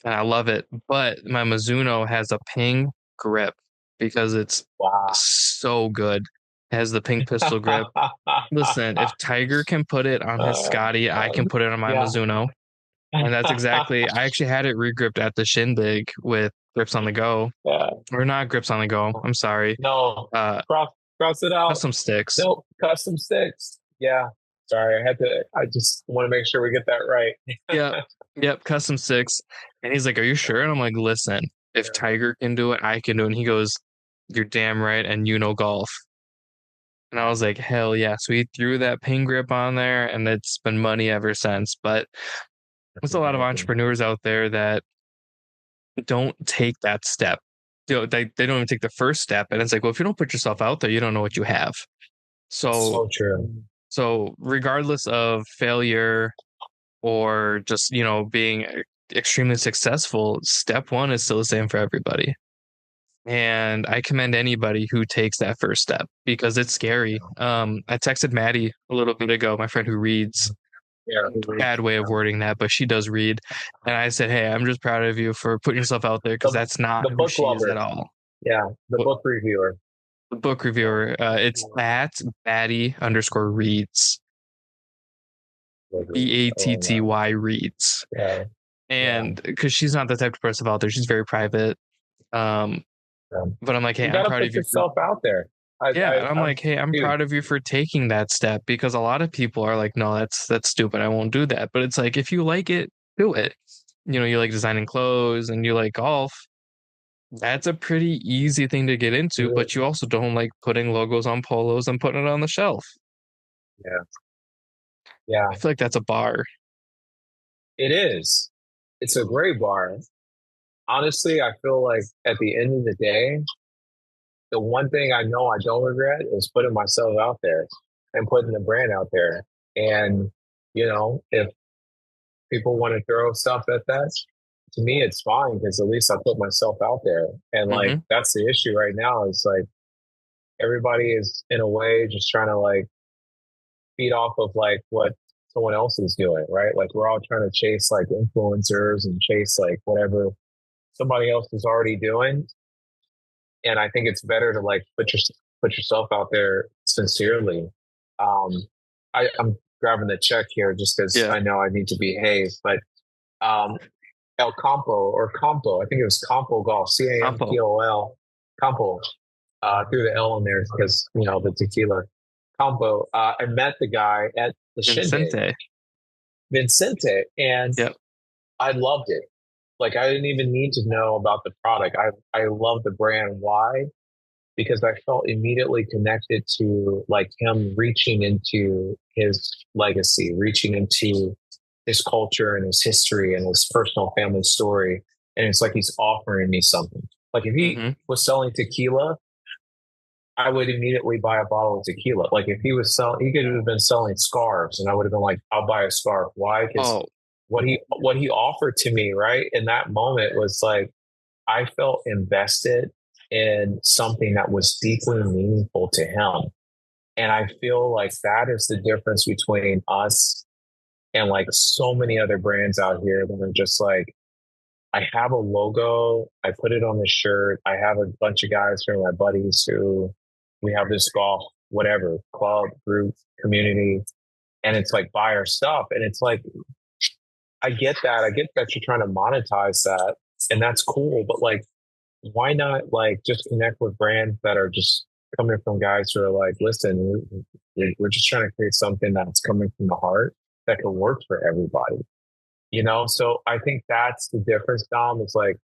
and I love it. But my Mizuno has a Ping grip because it's so good. It has the Ping pistol grip. Listen, if Tiger can put it on his Scotty, I can put it on my Mizuno. And that's exactly, I actually had it regripped at the Shindig with grips on the go. Or not grips on the go. I'm sorry. No, cross it out. Custom sticks. No, custom sticks. Yeah. Sorry, I just want to make sure we get that right. Yep, custom sticks. And he's like, are you sure? And I'm like, listen, if Tiger can do it, I can do it. And he goes, you're damn right, and you know golf. And I was like, hell yeah. So he threw that Ping grip on there, and it's been money ever since. But there's a lot of entrepreneurs out there that don't take that step. They don't even take the first step. And it's like, well, if you don't put yourself out there, you don't know what you have. So true. So regardless of failure or just, being extremely successful, step one is still the same for everybody. And I commend anybody who takes that first step because it's scary. I texted Maddie a little bit ago, my friend who reads. Bad way of wording that, but she does read. And I said, hey, I'm just proud of you for putting yourself out there because that's not who she is at all. Yeah, the book reviewer. The book reviewer. It's at Batty_reads. BATTY reads. Yeah. And because she's not the type of person out there, she's very private. But I'm like, hey, I'm proud of you. Yourself out there. I'm like, hey, I'm proud of you for taking that step because a lot of people are like, no, that's stupid. I won't do that. But it's like, if you like it, do it. You like designing clothes and you like golf. That's a pretty easy thing to get into, but you also don't like putting logos on polos and putting it on the shelf. Yeah. Yeah. I feel like that's a bar. It is. It's a great bar. Honestly, I feel like at the end of the day, the one thing I know I don't regret is putting myself out there and putting the brand out there. And, if people want to throw stuff at that, to me, it's fine because at least I put myself out there. And that's the issue right now is like everybody is in a way just trying to like feed off of like what someone else is doing, right? Like we're all trying to chase like influencers and chase like whatever somebody else is already doing. And I think it's better to like put yourself out there sincerely. I'm grabbing the check here just because I know I need to behave, but El Campo I think it was Campo Golf, CAMPOL, Campo, threw the L in there because the tequila. Campo. I met the guy at the Vincente, and I loved it. Like I didn't even need to know about the product. I love the brand. Why? Because I felt immediately connected to like him reaching into his legacy, reaching into his culture and his history and his personal family story. And it's like he's offering me something. Like if he was selling tequila, I would immediately buy a bottle of tequila. Like if he could have been selling scarves and I would have been like, I'll buy a scarf. Why? Because what he offered to me right in that moment was like, I felt invested in something that was deeply meaningful to him. And I feel like that is the difference between us and like so many other brands out here that are just like, I have a logo, I put it on the shirt. I have a bunch of guys who are my buddies who we have this golf, whatever, club, group, community. And it's like buy our stuff. And it's like, I get that. I get that you're trying to monetize that. And that's cool. But like, why not like just connect with brands that are just coming from guys who are like, listen, we're just trying to create something that's coming from the heart that can work for everybody. So I think that's the difference, Dom. It's like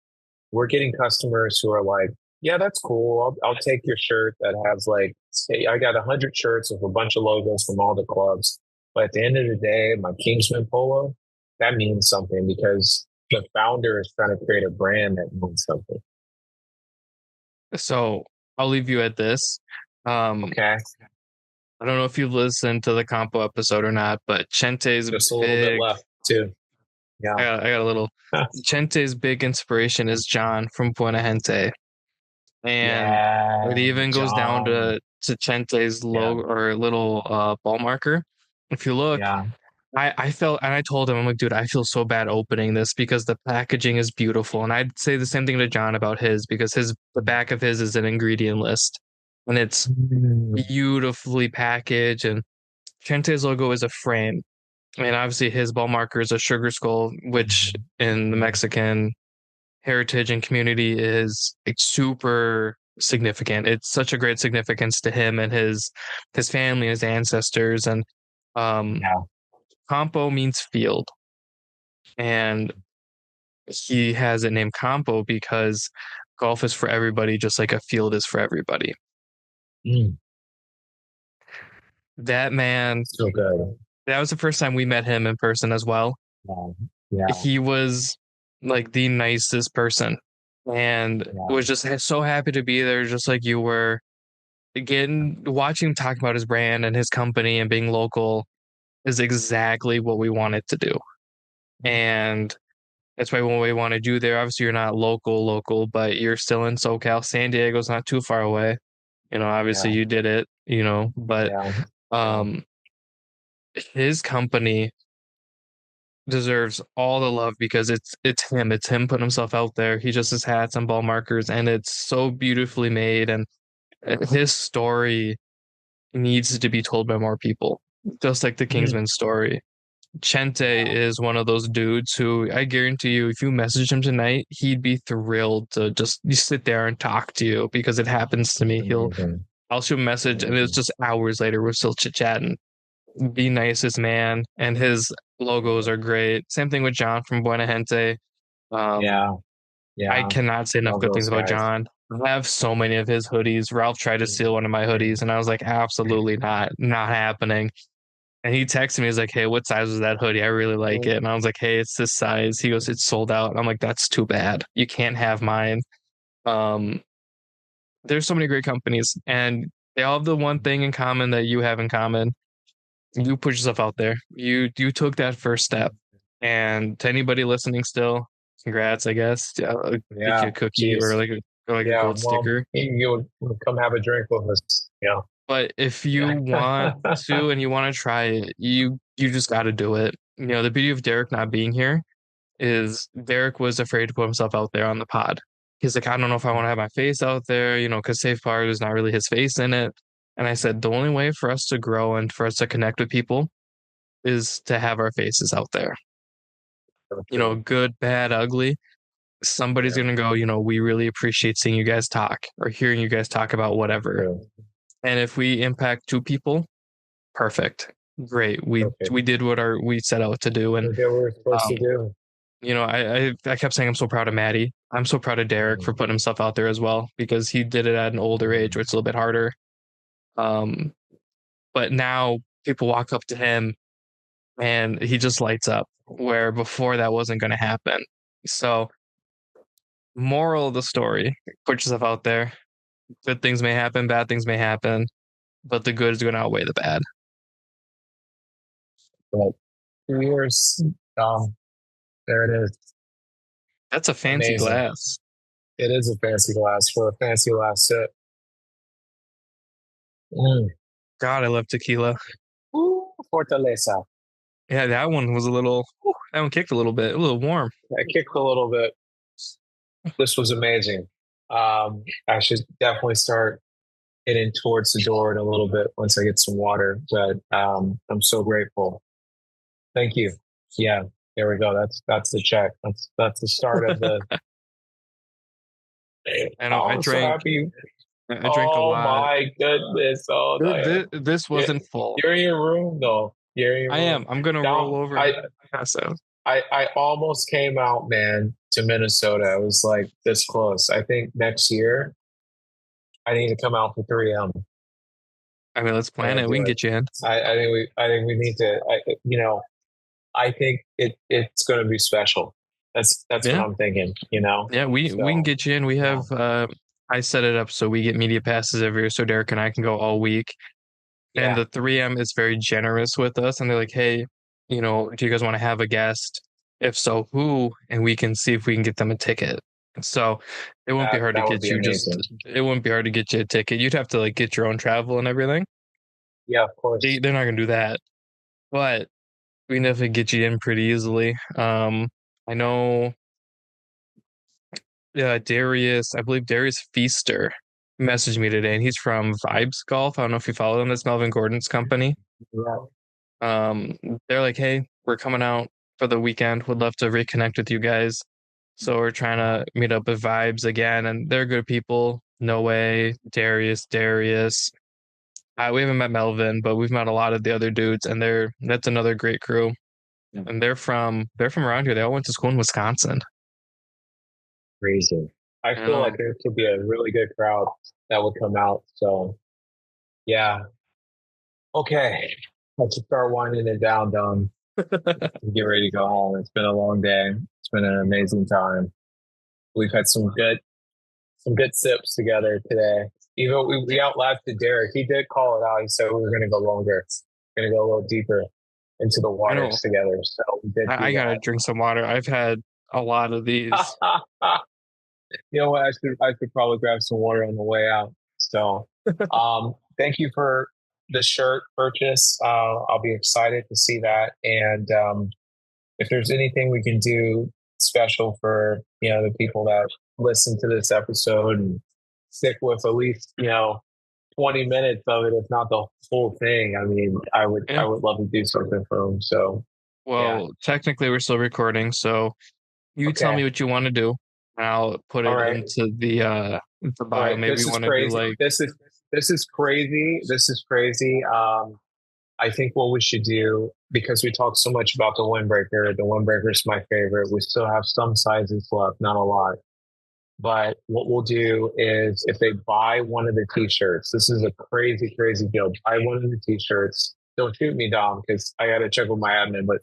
we're getting customers who are like, yeah, that's cool. I'll take your shirt that has like, hey, I got 100 shirts with a bunch of logos from all the clubs. But at the end of the day, my Kingsman polo, that means something because the founder is trying to create a brand that means something. So I'll leave you at this. Okay. I don't know if you've listened to the Campo episode or not, but Chente's just a little bit left too. Yeah, I got a little. Chente's big inspiration is John from Buena Gente, and it even goes down to Chente's logo or little ball marker. If you look, I felt, and I told him, I'm like, dude, I feel so bad opening this because the packaging is beautiful, and I'd say the same thing to John about his because the back of his is an ingredient list, and it's beautifully packaged, and Chente's logo is a frame. And obviously his ball marker is a sugar skull, which in the Mexican heritage and community is super significant. It's such a great significance to him and his family, his ancestors. And Campo means field. And he has it named Campo because golf is for everybody, just like a field is for everybody. That man, so good. That was the first time we met him in person as well. Yeah. He was like the nicest person, and was just so happy to be there, just like you were. Again, watching him talk about his brand and his company and being local is exactly what we wanted to do. And that's why what we wanted you there. Obviously, you're not local, but you're still in SoCal. San Diego's not too far away. Obviously you did it, but his company deserves all the love because it's him. It's him putting himself out there. He just has hats and ball markers, and it's so beautifully made. And his story needs to be told by more people, just like the Kingsman story. Chente is one of those dudes who I guarantee you, if you message him tonight, he'd be thrilled to just sit there and talk to you because it happens to me. I'll shoot a message and it's just hours later, we're still chit chatting. The nicest man, and his logos are great. Same thing with John from Buena Gente. I cannot say enough good things about John. I have so many of his hoodies. Ralph tried to steal one of my hoodies, and I was like, absolutely not happening. And he texted me, he's like, hey, what size is that hoodie? I really like it. And I was like, hey, it's this size. He goes, it's sold out. I'm like, that's too bad. You can't have mine. There's so many great companies, and they all have the one thing in common that you have in common. You put yourself out there. You took that first step. And to anybody listening still, congrats, I guess. Get you a cookie or like a gold sticker. You would come have a drink with us. Yeah. But if you want to and you want to try it, you just got to do it. The beauty of Derek not being here is Derek was afraid to put himself out there on the pod. He's like, I don't know if I want to have my face out there, because Safe Bar is not really his face in it. And I said, the only way for us to grow and for us to connect with people is to have our faces out there. Good, bad, ugly. Somebody's going to go, we really appreciate seeing you guys talk or hearing you guys talk about whatever. And if we impact 2 people, perfect. Great. We did what we set out to do. And what we're supposed to do. I kept saying I'm so proud of Maddie. I'm so proud of Derek for putting himself out there as well, because he did it at an older age where it's a little bit harder. But now people walk up to him and he just lights up, where before that wasn't going to happen. So, moral of the story, put yourself out there. Good things may happen, bad things may happen, but the good is going to outweigh the bad. But yours, there it is. That's a fancy glass. It is a fancy glass for a fancy last sip. God, I love tequila. Ooh, Fortaleza. Yeah, that one was that one kicked a little bit, a little warm. It kicked a little bit. This was amazing. I should definitely start heading towards the door in a little bit once I get some water, but I'm so grateful. Thank you. Yeah, there we go. That's the check. That's the start of the. I know. I drank. So I drank a lot. Oh my goodness! This wasn't full. You're in your room, though. I am. I'm gonna roll over. I almost came out, man, to Minnesota. I was like this close. I think next year I need to come out for 3M. I mean, let's plan it. We can get you in. I think we need to. I think it's going to be special. That's what I'm thinking. Yeah, we can get you in. We have. I set it up so we get media passes every year, so Derek and I can go all week. And the 3M is very generous with us, and they're like, "Hey, do you guys want to have a guest? If so, who?" And we can see if we can get them a ticket. So it won't be hard to get you. It won't be hard to get you a ticket. You'd have to get your own travel and everything. Yeah, of course. They're not gonna do that, but we can definitely get you in pretty easily. I know. Darius, I believe Darius Feaster messaged me today, and he's from Vibes Golf. I don't know if you follow him. That's Melvin Gordon's company. Yeah. They're like, hey, we're coming out for the weekend. Would love to reconnect with you guys. So we're trying to meet up with Vibes again, and they're good people. No way, Darius. We haven't met Melvin, but we've met a lot of the other dudes, and that's another great crew. Yeah. And they're from around here. They all went to school in Wisconsin. Crazy. I feel like there could be a really good crowd that would come out. So, yeah. Okay. Let's start winding it down, Don. Get ready to go home. It's been a long day. It's It's been an amazing time. We've had some good sips together today. Even we outlasted Derek. He did call it out. He said we were going to go longer, going to go a little deeper into the waters together. So we did. I got to drink some water. I've had a lot of these. You know what? I should probably grab some water on the way out. So, thank you for the shirt purchase. I'll be excited to see that. And if there's anything we can do special for the people that listen to this episode and stick with at least 20 minutes of it, if not the whole thing, I mean, I would love to do something for them. So, technically we're still recording, so you tell me what you want to do, and I'll put it into the bio. Maybe you want to do like this is crazy. This is crazy. I think what we should do, because we talk so much about the windbreaker is my favorite. We still have some sizes left, not a lot. But what we'll do is, if they buy one of the t-shirts, this is a crazy, crazy deal. Buy one of the t-shirts. Don't shoot me, Dom, because I got to check with my admin. But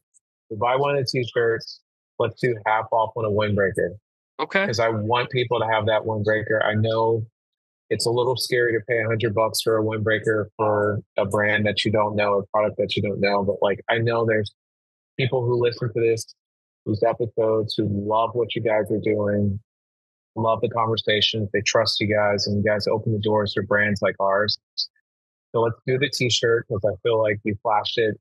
if you buy one of the t-shirts, let's do half off on a windbreaker. Okay. Because I want people to have that windbreaker. I know it's a little scary to pay $100 for a windbreaker for a brand that you don't know, a product that you don't know. But like, I know there's people who listen to these episodes, who love what you guys are doing, love the conversations. They trust you guys, and you guys open the doors for brands like ours. So let's do the t-shirt, because I feel like you flashed it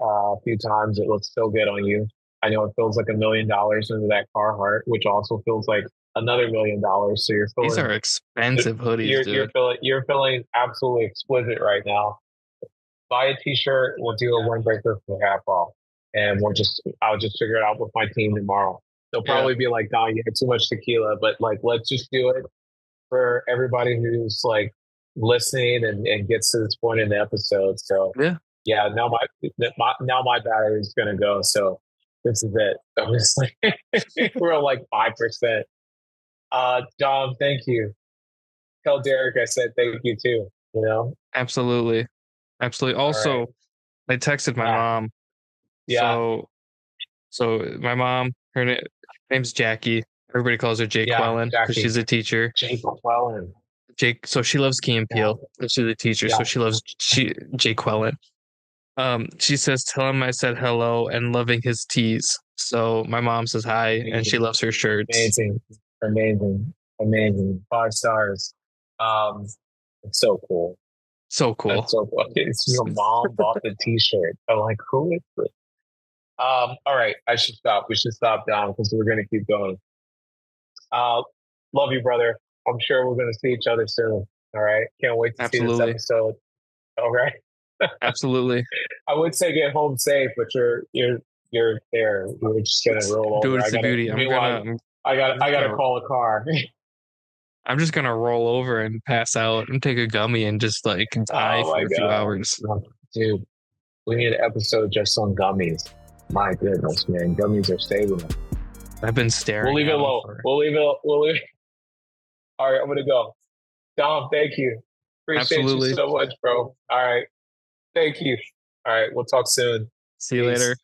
a few times. It looks so good on you. I know it feels like $1 million into that Carhartt, which also feels like another $1 million. So you're feeling, these are expensive hoodies, dude. You're feeling absolutely exquisite right now. Buy a t-shirt. We'll do a windbreaker for half off, and I'll just figure it out with my team tomorrow. They'll probably be like, "Don, you had too much tequila," but like, let's just do it for everybody who's like listening and gets to this point in the episode. So yeah. Now my battery is gonna go. So this is it. Obviously, we're like 5%. Dom, thank you. Tell Derek I said thank you too. Absolutely. Also, I texted my mom. Yeah. So my mom, her name's Jackie. Everybody calls her Jake Quellen because she's a teacher. Jake Quellen. So she loves Key and Peele. She's a teacher, so she loves Jake Quellen. She says, "Tell him I said hello and loving his teas." So my mom says hi, and she loves her shirts. Amazing. 5 stars. It's so cool. So cool. That's so cool. It's your mom bought the t-shirt. I'm like, who is this? All right, I should stop. We should stop down, because we're going to keep going. Love you, brother. I'm sure we're going to see each other soon. All right. Can't wait to see this episode. All right. Absolutely. I would say get home safe, but you're there. We're just going to roll over. Dude, it's the beauty. I got to call a car. I'm just going to roll over and pass out and take a gummy and just like die for a few hours. Dude, we need an episode just on gummies. My goodness, man. Gummies are saving us. I've been staring. We'll leave it low. We'll leave it. All right, I'm going to go. Dom, thank you. Appreciate you so much, bro. All right. Thank you. All right, we'll talk soon. See you later.